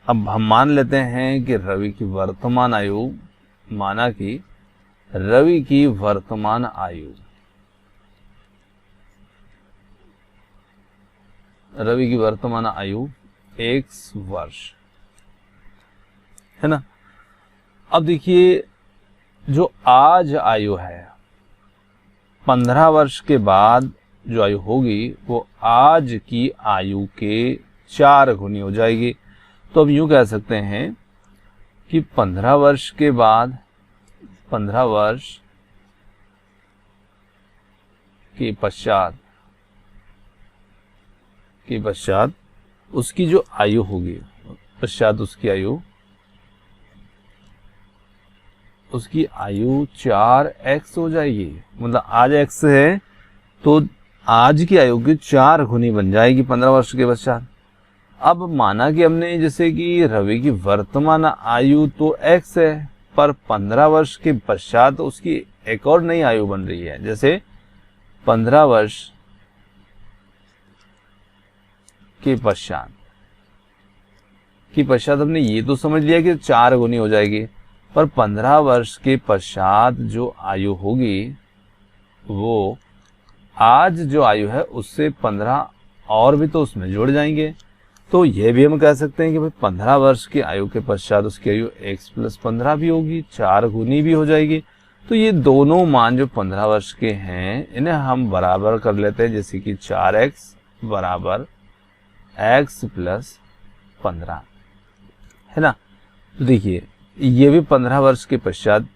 अब हम मान लेते हैं कि रवि की वर्तमान आयु, माना कि रवि की वर्तमान आयु, रवि की वर्तमान आयु 1 वर्ष है ना। अब देखिए जो आज आयु है 15 वर्ष के बाद जो आयु होगी वो आज की आयु के 4 गुनी हो जाएगी। तो अब यूं कह सकते हैं कि 15 वर्ष के बाद, 15 वर्ष के पश्चात उसकी जो आयु होगी, पश्चात उसकी आयु 4x हो जाएगी। मतलब आज x है तो आज की आयु की 4 गुनी बन जाएगी 15 वर्ष के पश्चात। अब माना कि हमने जैसे कि रवि की वर्तमान आयु तो x है, पर 15 वर्ष के पश्चात उसकी एक और नई आयु बन रही है। जैसे 15 वर्ष के पश्चात हमने ये तो समझ लिया कि 4 गुनी हो जाएगी, पर 15 वर्ष के पश्चात जो आयु होगी वो आज जो आयु है उससे 15 और भी तो उसमें जुड़ जाएंगे। तो ये भी हम कह सकते हैं कि भाई 15 वर्ष की आयु के पश्चात उसकी आयु x प्लस 15 भी होगी, 4 गुनी भी हो जाएगी। तो ये दोनों मान जो 15 वर्ष के हैं इन्हें हम बराबर कर लेते हैं, जैसे कि 4x बराबर x प्लस 15 है ना। तो देखिए ये भी 15 वर्ष के पश्चात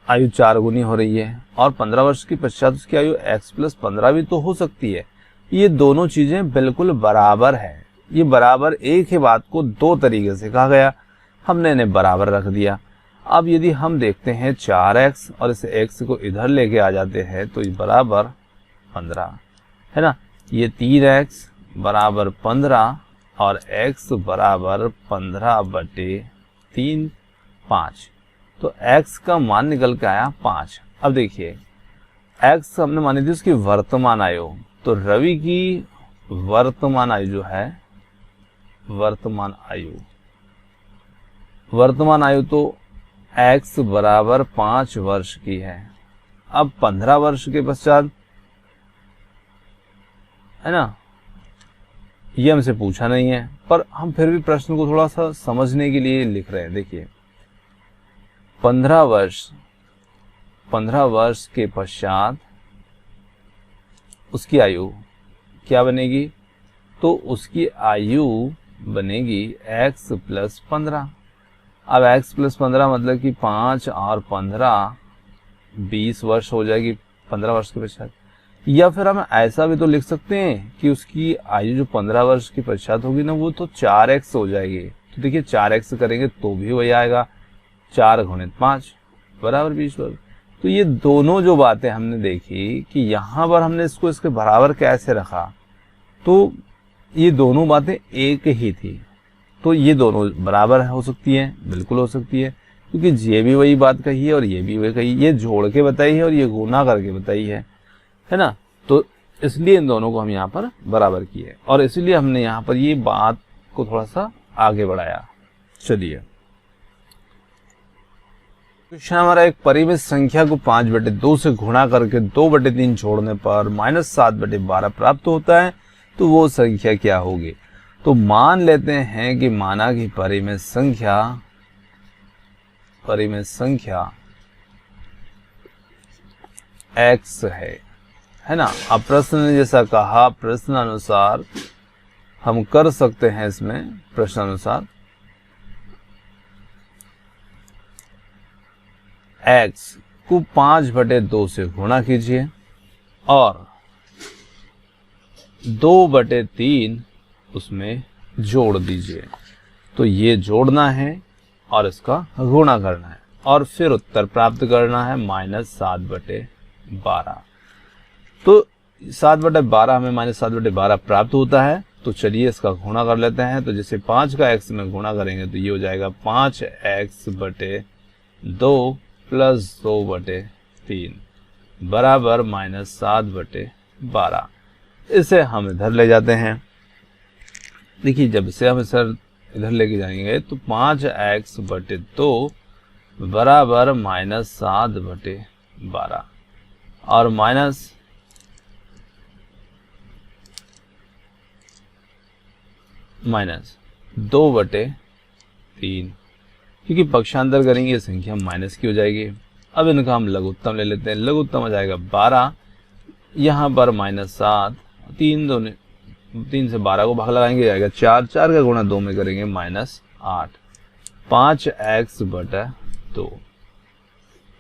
आयु 4 गुनी हो रही है और 15 वर्ष के पश्चात उसकी आयु x प्लस 15 भी तो हो सकती है। ये दोनों चीजें बिल्कुल बराबर है। ये बराबर एक ही बात को दो तरीके से कहा गया, हमने इन्हें बराबर रख दिया। अब यदि हम देखते हैं 4x और इसे x को इधर लेके आ जाते हैं तो ये बराबर 15 है ना। ये 3x बराबर 15 और x बराबर 15/3 5। तो x का मान निकल के आया 5। अब देखिए x हमने मानी थी उसकी वर्तमान आयु, तो रवि की वर्तमान आयु जो है, वर्तमान आयु तो x बराबर 5 वर्ष की है। अब 15 वर्ष के पश्चात है ना, ये हमसे पूछा नहीं है, पर हम फिर भी प्रश्न को थोड़ा सा समझने के लिए लिख रहे हैं। देखिए 15 वर्ष के पश्चात उसकी आयु क्या बनेगी? तो उसकी आयु बनेगी x प्लस 15। अब x प्लस 15 मतलब कि 5 और 15 20 वर्ष हो जाएगी 15 वर्ष के पश्चात। या फिर हम ऐसा भी तो लिख सकते हैं कि उसकी आयु जो 15 वर्ष की पश्चात होगी ना, वो तो 4x हो जाएगी। तो देखिए 4x करेंगे तो भी वही आएगा, 4 गुणित 5 बराबर 20 वर्ग। तो ये दोनों जो बातें हमने देखी कि यहाँ पर हमने इसको इसके बराबर कैसे रखा, तो ये दोनों बातें एक ही थी। तो ये दोनों बराबर हो सकती है, बिल्कुल हो सकती है, क्योंकि ये भी वही बात कही है और ये भी वही कही, ये जोड़ के बताई है और ये गुना करके बताई है ना। तो इसलिए इन दोनों को हम यहाँ पर बराबर किए और इसलिए हमने यहाँ पर ये बात को थोड़ा सा आगे बढ़ाया। चलिए क्वेश्चन हमारा, एक परिमित संख्या को 5/2 से गुणा करके 2/3 छोड़ने पर -7/12 प्राप्त होता है, तो वो संख्या क्या होगी। तो मान लेते हैं कि माना कि परिमित संख्या x है ना। अब प्रश्न ने जैसा कहा, प्रश्न अनुसार हम कर सकते हैं, इसमें प्रश्न अनुसार x को 5/2 से गुणा कीजिए और 2/3 उसमें जोड़ दीजिए। तो ये जोड़ना है और इसका गुणा करना है और फिर उत्तर प्राप्त करना है -7/12। तो 7/12 हमें -7/12 प्राप्त होता है। तो चलिए इसका गुणा कर लेते हैं। तो जैसे 5 का x में गुणा करेंगे तो ये हो जाएगा 5x/2 + 2/3 बराबर -7/12। इसे हम इधर ले जाते हैं। देखिए जब से हम इधर लेके जाएंगे तो 5x/2 बराबर -7/12 और माइनस 2/3, क्योंकि पक्षांतर करेंगे ये संख्या माइनस की हो जाएगी। अब इनका हम लघुत्तम ले लेते हैं। लघुत्तम आ जाएगा 12, यहाँ पर -7, 3 से 12 को भाग लगाएंगे जाएगा 4, 4 का गुणा 2 में करेंगे -8, 5x/2।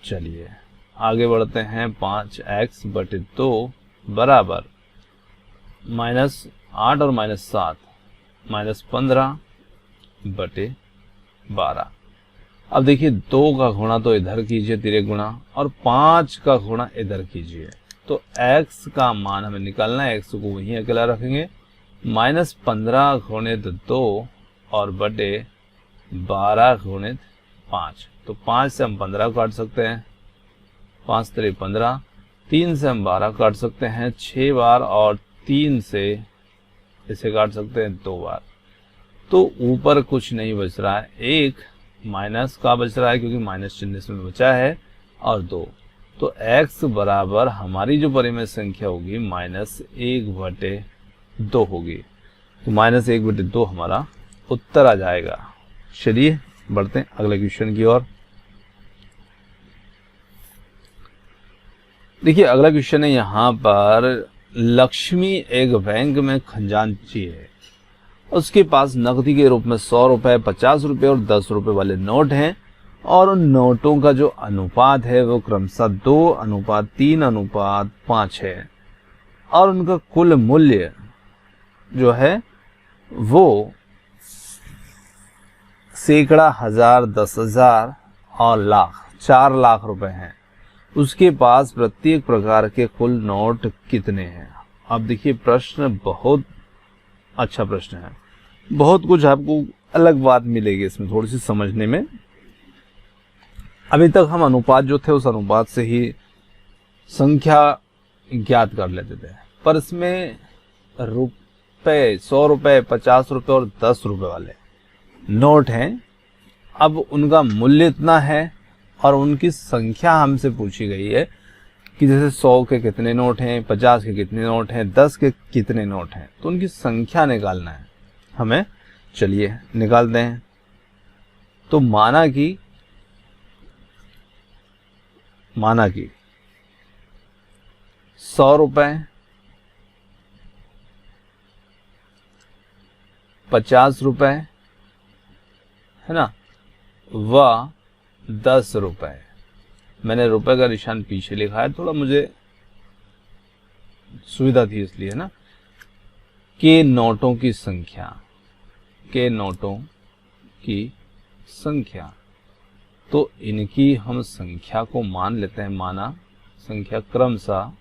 चलिए आगे बढ़ते हैं। 5x/2 बराबर -8 और -7 -15/12। अब देखिए 2 का गुणा तो इधर कीजिए तिर्यक गुणा और 5 का गुणा इधर कीजिए। तो x का मान हमें निकालना है, x को वहीं अकेला रखेंगे, -15 गुणित 2 और बटे 12 गुणित 5। तो 5 से हम 15 काट सकते हैं, 5 3 15, 3 से हम 12 काट सकते हैं 6 बार और 3 से इसे काट सकते हैं 2 बार। तो ऊपर कुछ नहीं बच रहा है, एक माइनस का बच रहा है क्योंकि माइनस चिन्ह इसमें बचा है और 2। तो x बराबर हमारी जो परिमेय संख्या होगी -1/2 होगी। तो -1/2 हमारा उत्तर आ जाएगा। चलिए बढ़ते हैं अगले क्वेश्चन की ओर। देखिए अगला क्वेश्चन है, यहाँ पर लक्ष्मी एक बैंक में खजांची है। उसके पास नकदी के रूप में 100 रुपए, 50 रुपए और 10 रुपए वाले नोट हैं और उन नोटों का जो अनुपात है वो क्रमशः 2:3:5 है और उनका कुल मूल्य जो है वो सैकड़ा, हजार, 10,000 और लाख, 4 लाख रुपए हैं। उसके पास प्रत्येक प्रकार के कुल नोट कितने हैं। अब देखिए प्रश्न बहुत अच्छा प्रश्न है, बहुत कुछ आपको अलग बात मिलेगी इसमें थोड़ी सी समझने में। अभी तक हम अनुपात जो थे उस अनुपात से ही संख्या ज्ञात कर लेते थे, पर इसमें रुपए, 100 रुपए, 50 रुपए और 10 रुपए वाले नोट हैं। अब उनका मूल्य इतना है और उनकी संख्या हमसे पूछी गई है कि जैसे 100 के कितने नोट हैं, 50 के कितने नोट हैं, 10 के कितने नोट हैं, तो उनकी संख्या निकालना है हमें। चलिए निकालते हैं। तो माना कि 100 रुपए, 50 रुपए है ना, व 10 रुपए। मैंने रुपए का निशान पीछे लिखा है, थोड़ा मुझे सुविधा थी इसलिए ना। के नोटों की संख्या, के नोटों की संख्या, तो इनकी हम संख्या को मान लेते हैं, माना संख्या क्रमशः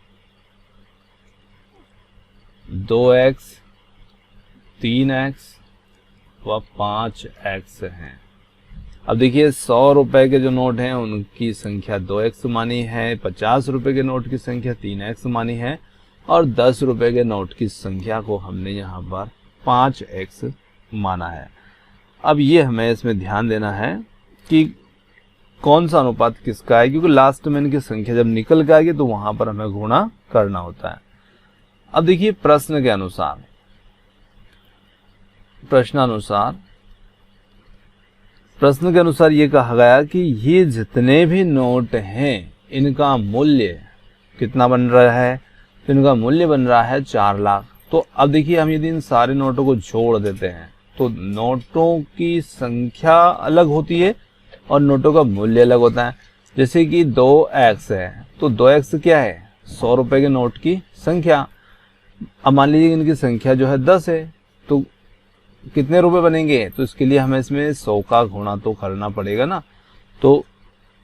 2x, 3x व 5x हैं। अब देखिए 100 रुपए के जो नोट हैं उनकी संख्या 2x मानी है, 50 रुपए के नोट की संख्या 3x मानी है और 10 रुपए के नोट की संख्या को हमने यहाँ पर 5x माना है। अब ये हमें इसमें ध्यान देना है कि कौन सा अनुपात किसका है, क्योंकि लास्ट में इनकी संख्या जब निकल के आएगी तो वहां पर हमें गुणा करना होता है। अब देखिए प्रश्न के अनुसार, प्रश्न के अनुसार ये कहा गया कि ये जितने भी नोट हैं इनका मूल्य कितना बन रहा है, तो इनका मूल्य बन रहा है 4 लाख। तो अब देखिए हम यदि इन सारे नोटों को जोड़ देते हैं तो नोटों की संख्या अलग होती है और नोटों का मूल्य अलग होता है। जैसे कि 2x है तो 2x क्या है, 100 रुपए के नोट की संख्या। अब मान लीजिए इनकी संख्या जो है 10 है तो कितने रुपए बनेंगे, तो इसके लिए हमें इसमें 100 का गुणा तो करना पड़ेगा ना। तो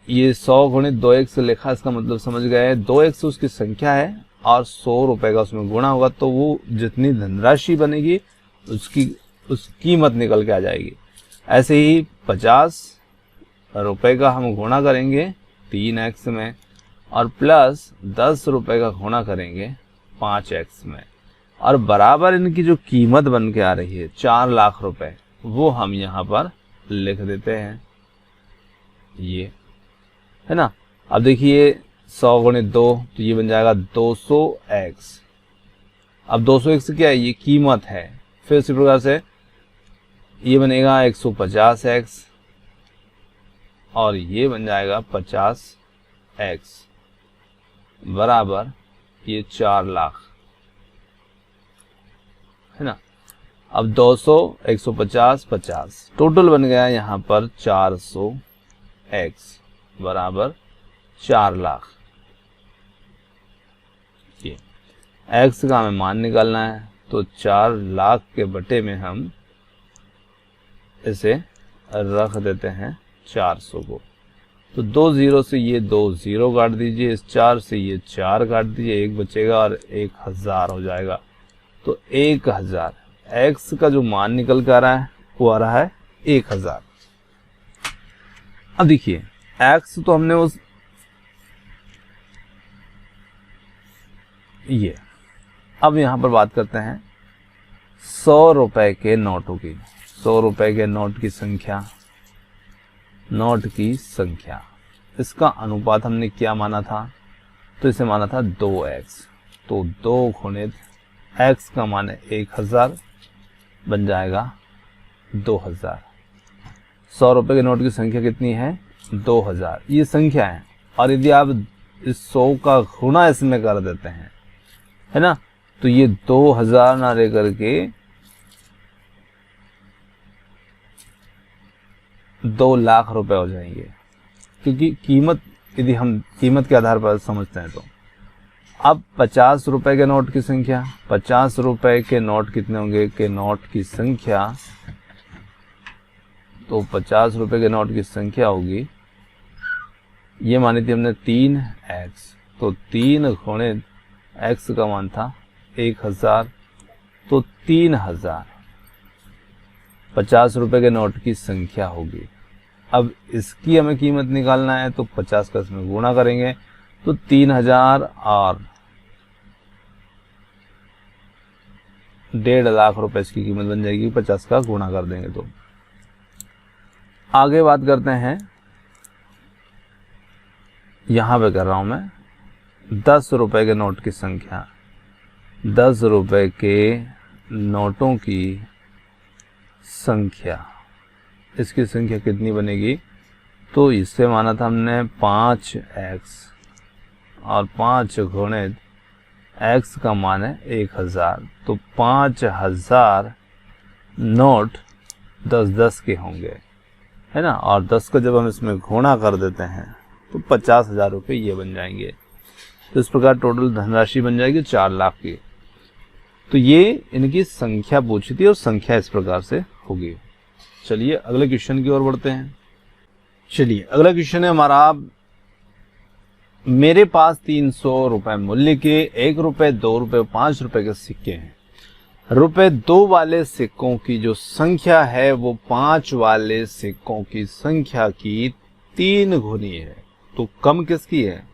ये 100 गुणित 2x लिखा, इसका मतलब समझ गए 2x उसकी संख्या है और 100 रुपए का उसमें गुणा होगा तो वो जितनी धनराशि बनेगी उस कीमत निकल के आ जाएगी। ऐसे ही 50 रुपए का हम गुणा करेंगे 3x में और प्लस 10 रुपए का गुणा करेंगे 5x में और बराबर इनकी जो कीमत बन के आ रही है 4 लाख रुपए, वो हम यहाँ पर लिख देते हैं, ये है ना। अब देखिए 100 गुणित 2 तो ये बन जाएगा 200x। अब 200x क्या है, ये कीमत है। फिर इसी प्रकार से ये बनेगा 150x और ये बन जाएगा 50x बराबर ये 4 लाख, है ना। अब 200, 150, 50 टोटल बन गया यहाँ पर 400x बराबर 4 लाख। ये x का हमें मान निकालना है तो 4 लाख के बटे में हम इसे रख देते हैं 400 को। तो 2 0 से ये 2 0 काट दीजिए, इस 4 से ये 4 काट दीजिए, 1 बचेगा और 1000 हो जाएगा। तो 1000 x का जो मान निकल कर आ रहा है वो आ रहा है 1000। अब देखिए x तो हमने उस ये, अब यहां पर बात करते हैं 100 रुपए के नोटों की। 100 रुपए के नोट की संख्या, इसका अनुपात हमने क्या माना था, तो इसे माना था 2x। तो 2 गुणित x का मान है 1000 बन जाएगा 2000। 100 रुपए के नोट की संख्या कितनी है, 2000, ये संख्या है। और यदि आप इस 100 का गुणा इसमें कर देते हैं, है ना, तो ये 2000 ना रह करके 2 लाख रुपए हो जाएंगे, क्योंकि कीमत यदि हम कीमत के आधार पर समझते हैं तो। अब 50 रुपए के नोट की संख्या, 50 रुपए के नोट कितने होंगे, के नोट की संख्या, तो 50 रुपए के नोट की संख्या होगी, ये मानी थी हमने 3x, तो 3 गुणित x का मान था 1000, तो 3000 50 रुपए के नोट की संख्या होगी। अब इसकी हमें कीमत निकालना है तो 50 का इसमें गुणा करेंगे तो 3000 और 1.5 लाख रुपए इसकी कीमत बन जाएगी। 50 का गुणा कर देंगे तो आगे बात करते हैं, यहां पे कर रहा हूं मैं 10 रुपए के नोट की संख्या। 10 रुपए के नोटों की संख्या, इसकी संख्या कितनी बनेगी, तो इससे माना था हमने 5x और 5 गुणित x का मान है 1000, तो 5000 नोट 10-10 के होंगे, है ना। और 10 को जब हम इसमें गुणा कर देते हैं तो 50,000 रुपये ये बन जाएंगे। तो इस प्रकार टोटल धनराशि बन जाएगी 4 लाख की। तो ये इनकी संख्या पूछी थी और संख्या इस प्रकार से होगी। चलिए अगले क्वेश्चन की ओर बढ़ते हैं। चलिए अगला क्वेश्चन है हमारा, मेरे पास 300 रुपए मूल्य के 1 रुपए, 2 रुपए, 5 रुपए के सिक्के हैं। रुपए 2 वाले सिक्कों की जो संख्या है वो 5 वाले सिक्कों की संख्या की 3 गुनी है। तो कम किसकी है?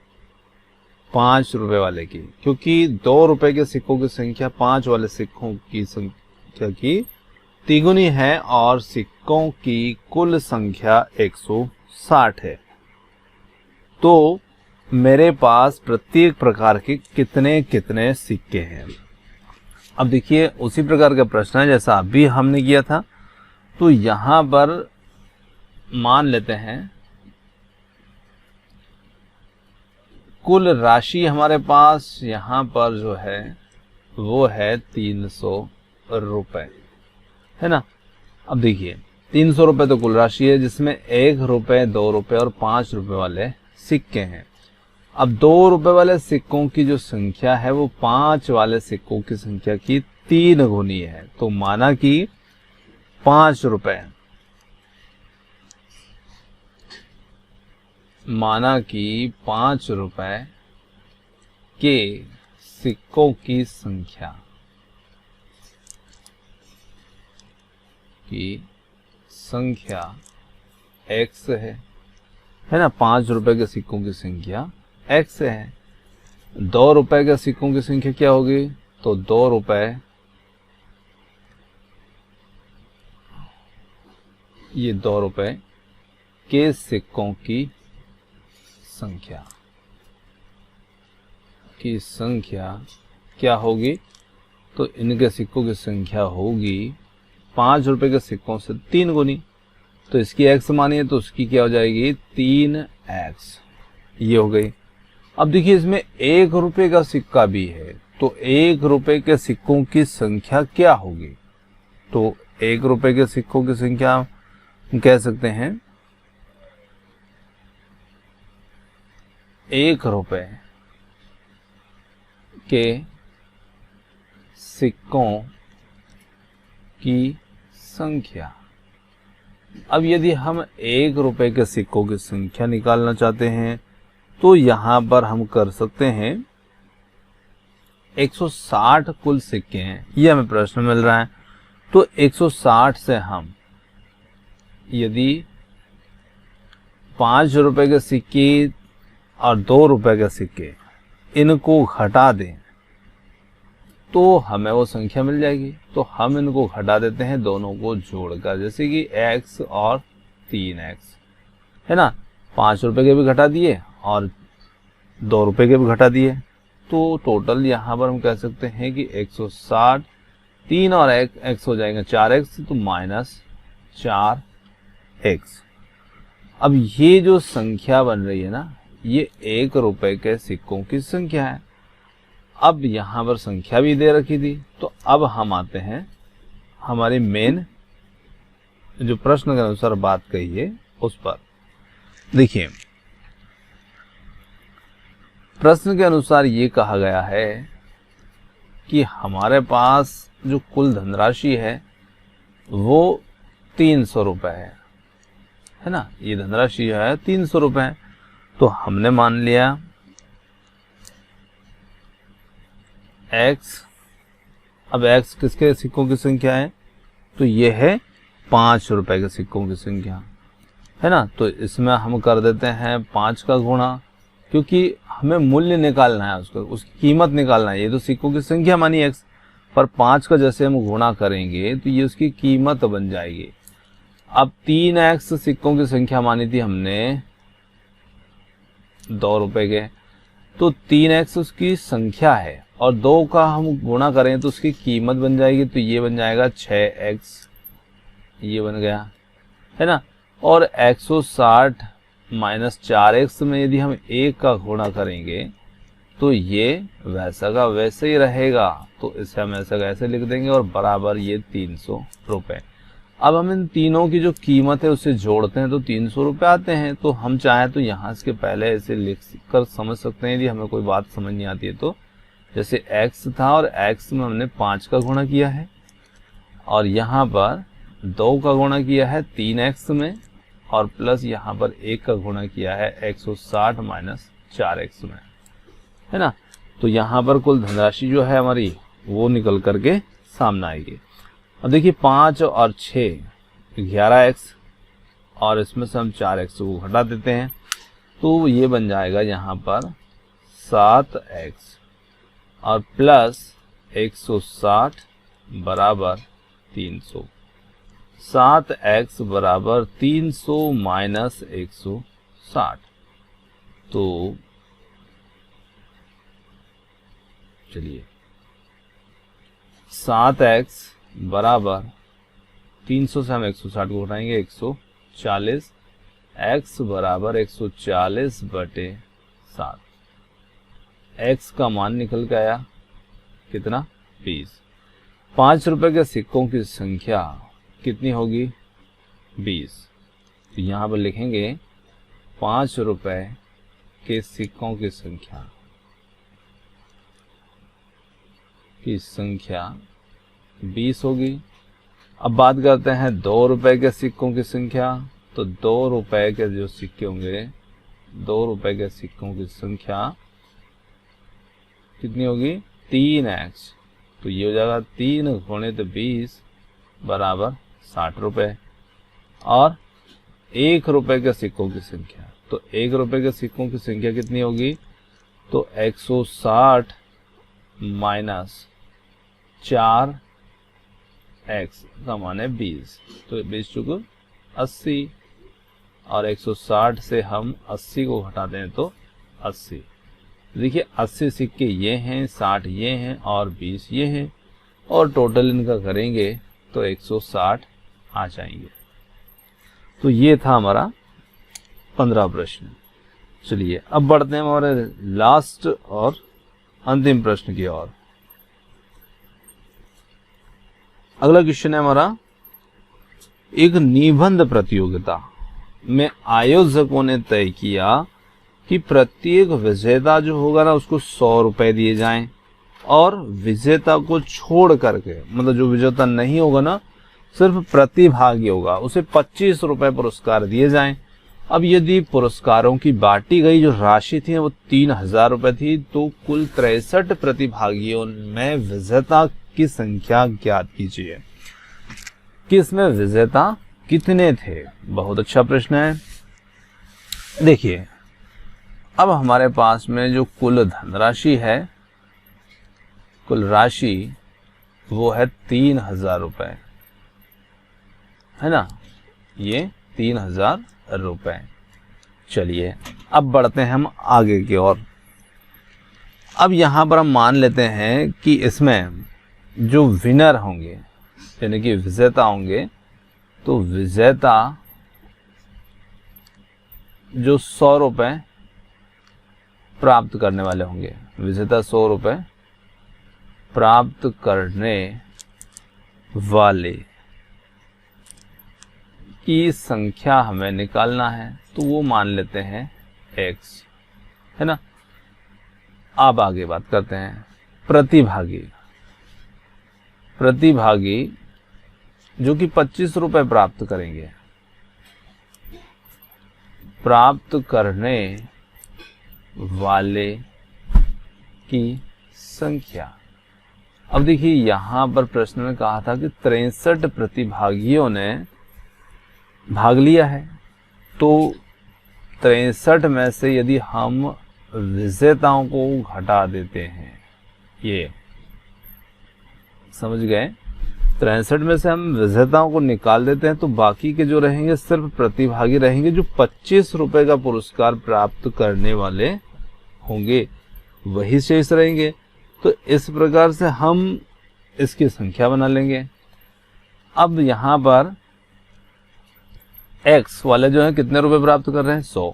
5 रुपए वाले की, क्योंकि 2 रुपए के सिक्कों की संख्या 5 वाले सिक्कों की संख्या की 3 गुनी है और सिक्कों की कुल संख्या 160 है। तो मेरे पास प्रत्येक प्रकार के कितने कितने सिक्के हैं। अब देखिए उसी प्रकार का प्रश्न है जैसा अभी हमने किया था। तो यहां पर मान लेते हैं कुल राशि हमारे पास यहां पर जो है वो है 300 रुपए, है ना। अब देखिए 300 रुपए तो कुल राशि है जिसमें 1 रुपए, 2 रुपए और 5 रुपए वाले सिक्के हैं। अब 2 रुपए वाले सिक्कों की जो संख्या है वो 5 वाले सिक्कों की संख्या की 3 गुनी है। तो माना कि 5 रुपए, माना कि 5 रुपए के सिक्कों की संख्या x है ना। 5 रुपए के सिक्कों की संख्या x है। 2 रुपए के सिक्कों की संख्या क्या होगी? तो 2 रुपए, ये 2 रुपए के सिक्कों की संख्या क्या होगी? तो इनके सिक्कों की संख्या होगी 5 रुपए के सिक्कों से 3 गुनी। तो इसकी x मानिए तो उसकी क्या हो जाएगी? 3x। ये हो गई। अब देखिए इसमें 1 रुपए का सिक्का भी है, तो 1 रुपए के सिक्कों की संख्या क्या होगी? तो 1 रुपए के सिक्कों की संख्या हम कह सकते हैं 1 रुपए के सिक्कों की संख्या। अब यदि हम 1 रुपए के सिक्कों की संख्या निकालना चाहते हैं तो यहां पर हम कर सकते हैं 160 कुल सिक्के हैं, ये हमें प्रश्न मिल रहा है। तो 160 से हम यदि 5 रुपए के सिक्के और 2 रुपए के सिक्के इनको घटा दें तो हमें वो संख्या मिल जाएगी। तो हम इनको घटा देते हैं दोनों को जोड़कर, जैसे कि x और 3x, है ना। 5 रुपए के भी घटा दिए और 2 रुपए के भी घटा दिए। तो टोटल यहाँ पर हम कह सकते हैं कि 160, 3 और x हो जाएंगे 4x, तो -4x। अब ये जो संख्या बन रही है ना, ये 1 रुपए के सिक्कों की संख्या है। अब यहाँ पर संख्या भी दे रखी थी। तो अब हम आते हैं हमारे मेन जो प्रश्न के अनुसार बात कही है उस पर। देखिए प्रश्न के अनुसार ये कहा गया है कि हमारे पास जो कुल धनराशि है वो 300 रुपए है ना। ये धनराशि है 300 रुपए है। तो हमने मान लिया x। अब x किसके सिक्कों की संख्या है? तो ये है 5 रुपए के सिक्कों की संख्या, है ना। तो इसमें हम कर देते हैं 5 का गुणा, क्योंकि हमें मूल्य निकालना है, उसकी कीमत निकालना है। ये तो सिक्कों की संख्या मानी x, पर 5 का जैसे हम गुणा करेंगे तो ये उसकी कीमत बन जाएगी। अब 3x सिक्कों की संख्या मानी थी हमने 2 रुपए के, तो 3x उसकी संख्या है और 2 का हम गुणा करें तो उसकी कीमत बन जाएगी। तो ये बन जाएगा 6x, ये बन गया, है ना। और 160 माइनस 4x में यदि हम 1 का गुणा करेंगे तो ये वैसा का वैसे ही रहेगा। तो इसे हम ऐसा का ऐसे लिख देंगे और बराबर ये 300 रुपए। अब हम इन तीनों की जो कीमत है उसे जोड़ते हैं तो 300 रुपये आते हैं। तो हम चाहें तो यहाँ इसके पहले ऐसे लिख कर समझ सकते हैं यदि हमें कोई बात समझ नहीं आती है तो। जैसे x था और x में हमने 5 का गुणा किया है और यहाँ पर 2 का गुणा किया है 3x में और प्लस यहाँ पर 1 का गुणा किया है 160 माइनस 4x में, है ना। तो यहाँ पर कुल धनराशि जो है हमारी वो निकल करके सामने आएगी। अब देखिए 5 और 6 11x और इसमें से हम 4x को घटा देते हैं तो ये बन जाएगा यहाँ पर 7x और प्लस 160 बराबर 300। 7x बराबर 300 माइनस 160। तो चलिए 7x बराबर 300 से हम 160 को घटाएंगे 140, x बराबर 140 बटे 7। x का मान निकल के आया कितना 20। 5 रुपए के सिक्कों की संख्या कितनी होगी 20। तो यहाँ पर लिखेंगे 5 रुपए के सिक्कों की संख्या 20 होगी। अब बात करते हैं 2 रुपए के सिक्कों की संख्या। तो 2 रुपए के जो सिक्के होंगे 2 रुपए के सिक्कों की संख्या कितनी होगी 3x। तो ये हो जाएगा 3 गुणित 20 बराबर 60 रुपए। और 1 रुपए के सिक्कों की संख्या, तो 1 रुपए के सिक्कों की संख्या कितनी होगी तो 160 माइनस 4x का मान है 20। तो 20 चुके 80 और 160 से हम 80 को घटाते हैं तो 80। देखिए 80 सिक्के ये हैं, 60 ये हैं और 20 ये हैं और टोटल इनका करेंगे तो 160 आ जाएंगे। तो ये था हमारा 15 प्रश्न। चलिए अब बढ़ते हैं हमारे लास्ट और अंतिम प्रश्न की ओर। अगला क्वेश्चन है हमारा, एक निबंध प्रतियोगिता में आयोजकों ने तय किया कि प्रत्येक विजेता जो होगा ना उसको 100 रुपए दिए जाएं और विजेता को छोड़ करके, मतलब जो विजेता नहीं होगा ना सिर्फ प्रतिभागी होगा, उसे 25 रुपए पुरस्कार दिए जाएं। अब यदि पुरस्कारों की बांटी गई जो राशि थी वो 3000 रुपए थी तो कुल 63 प्रतिभागियों में विजेता की संख्या ज्ञात कीजिए कि इसमें विजेता कितने थे। बहुत अच्छा प्रश्न है। देखिए अब हमारे पास में जो कुल धनराशि है, कुल राशि वो है 3000 रुपए, है ना, ये 3000 रुपए। चलिए अब बढ़ते हैं हम आगे की ओर। अब यहाँ पर हम मान लेते हैं कि इसमें जो विनर होंगे यानी कि विजेता होंगे, तो विजेता जो 100 रुपए प्राप्त करने वाले होंगे, विजेता 100 रुपए प्राप्त करने वाले की संख्या हमें निकालना है, तो वो मान लेते हैं x, है ना। अब आगे बात करते हैं प्रतिभागी जो कि 25 रुपए प्राप्त करेंगे, प्राप्त करने वाले की संख्या। अब देखिए यहाँ पर प्रश्न में कहा था कि 63 प्रतिभागियों ने भाग लिया है, तो 63 में से यदि हम विजेताओं को घटा देते हैं, ये समझ गए, 63 में से हम विजेताओं को निकाल देते हैं तो बाकी के जो रहेंगे सिर्फ प्रतिभागी रहेंगे जो 25 रुपए का पुरस्कार प्राप्त करने वाले होंगे, वही शेष रहेंगे। तो इस प्रकार से हम इसकी संख्या बना लेंगे। अब यहाँ पर x वाले जो है कितने रुपए प्राप्त कर रहे हैं 100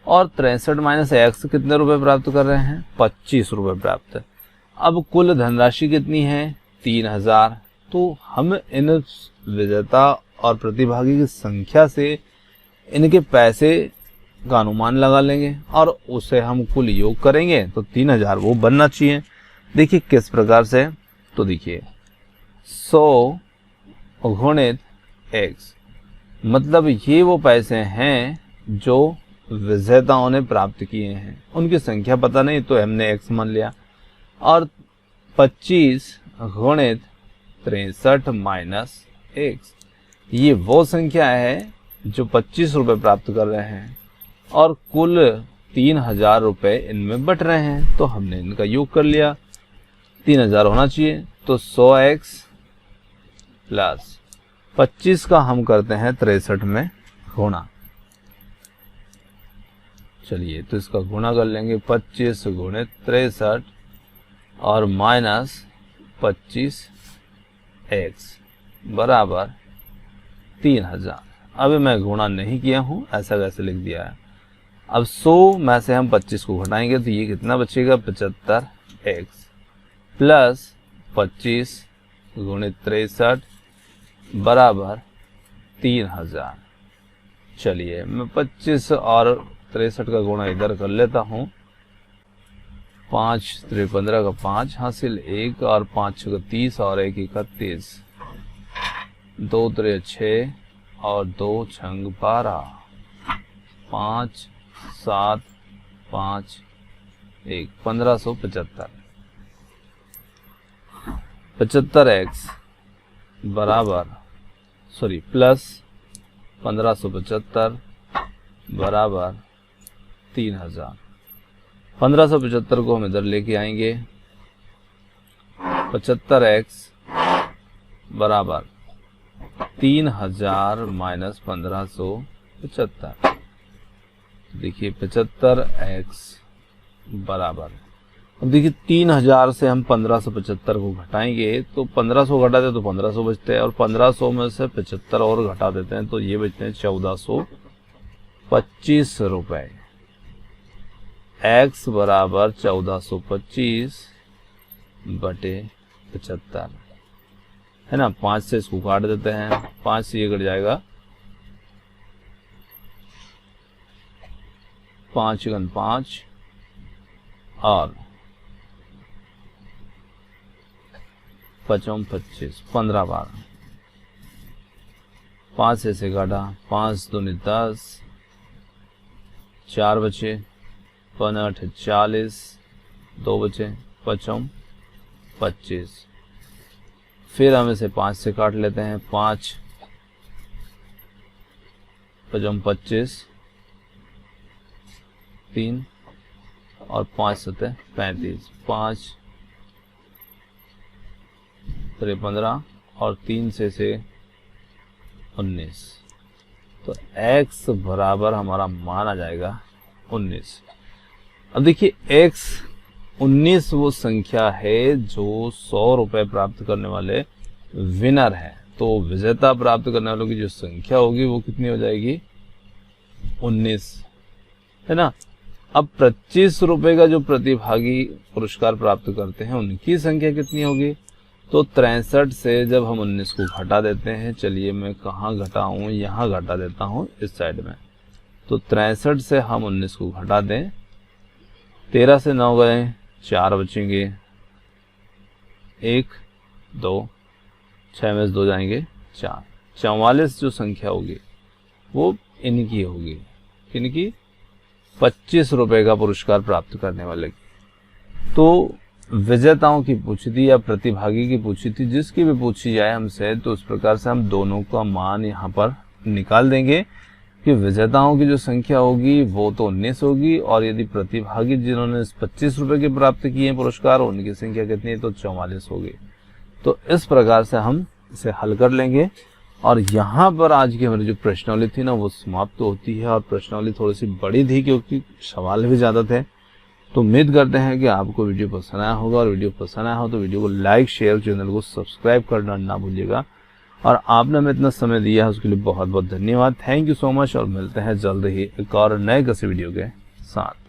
और 63 माइनस x कितने रुपए प्राप्त कर रहे हैं 25 रुपए प्राप्त। अब कुल धनराशि कितनी है 3000। तो हम इन विजेता और प्रतिभागी की संख्या से इनके पैसे का अनुमान लगा लेंगे और उसे हम कुल योग करेंगे तो 3000 वो बनना चाहिए। देखिए किस प्रकार से, तो देखिए 100 गुणित x, मतलब ये वो पैसे हैं जो विजेताओं ने प्राप्त किए हैं, उनकी संख्या पता नहीं तो हमने x मान लिया, और 25 गुणित 63 माइनस x, ये वो संख्या है जो 25 रुपये प्राप्त कर रहे हैं और कुल 3000 रुपये इनमें बट रहे हैं, तो हमने इनका योग कर लिया। 3000 होना चाहिए, तो 100x प्लस 25 का हम करते हैं 63 में गुणा। चलिए तो इसका गुणा कर लेंगे, 25 गुणित 63 और माइनस 25x बराबर 3000। अभी मैं गुणा नहीं किया हूँ, ऐसा कैसे लिख दिया है। अब 100 में से हम 25 को घटाएंगे तो ये कितना बचेगा, 75x प्लस 25 गुणित 63 बराबर 3000। चलिए मैं 25 और 63 का गुणा इधर कर लेता हूँ। 5 3 15 का 5 हासिल 1 और 5 का 30 और 1 31, 2 3 6 और 2 छंग 12, 5 7 5 1 1575। 75x बराबर प्लस 1575 बराबर 3000। 1575 को हम इधर लेके आएंगे। 75x बराबर 3000 माइनस 1575। देखिए 75x बराबर, अब देखिए 3000 से हम 1575 को घटाएंगे तो 1500 घटाते तो 1500 बचते हैं और 1500 में से 75 और घटा देते हैं तो ये बचते हैं 1425 रुपये। x बराबर 1425 बटे 75 है ना। 5 से इसको काट देते हैं, 5 से ये कट जाएगा, 5 गुण 5 और 5 25 15 12, 5 से काटा, 5 दूनी 10, 4 बचे, 5 40, 2 बचे, 5 25। फिर हम इसे 5 से काट लेते हैं, 5 25 3 और 5 7 35, 5 3 15 और 3 से 19, तो x बराबर हमारा मान आ जाएगा 19। अब देखिए x 19 वो संख्या है जो 100 रुपये प्राप्त करने वाले विनर है, तो विजेता प्राप्त करने वालों की जो संख्या होगी वो कितनी हो जाएगी, 19 है ना। अब 25 रुपये का जो प्रतिभागी पुरस्कार प्राप्त करते हैं उनकी संख्या कितनी होगी, तो 63 से जब हम 19 को घटा देते हैं, चलिए मैं कहाँ घटाऊँ, यहाँ घटा देता हूँ इस साइड में, तो 63 से हम 19 को घटा दें, 13 से 9 गए, 4 बचेंगे, 1 2 6 में से 2 जाएंगे 4, 44 जो संख्या होगी वो इनकी होगी, इनकी 25 रुपये का पुरस्कार प्राप्त करने वाले की। तो विजेताओं की पूछी थी या प्रतिभागी की पूछी थी, जिसकी भी पूछी जाए हमसे, तो उस प्रकार से हम दोनों का मान यहाँ पर निकाल देंगे कि विजेताओं की जो संख्या होगी वो तो 19 होगी और यदि प्रतिभागी जिन्होंने 25 रुपये के प्राप्त किए हैं पुरस्कार उनकी संख्या कितनी है, तो 44 होगी। तो इस प्रकार से हम इसे हल कर लेंगे और यहाँ पर आज की हमारी जो प्रश्नावली थी ना वो समाप्त होती है। और प्रश्नावली थोड़ी सी बड़ी थी क्योंकि सवाल भी ज़्यादा थे। तो उम्मीद करते हैं कि आपको वीडियो पसंद आया होगा, और वीडियो पसंद आया हो तो वीडियो को लाइक शेयर, चैनल को सब्सक्राइब करना ना भूलिएगा। और आपने हमें इतना समय दिया है उसके लिए बहुत बहुत धन्यवाद। थैंक यू सो मच और मिलते हैं जल्द ही एक और नए किसी वीडियो के साथ।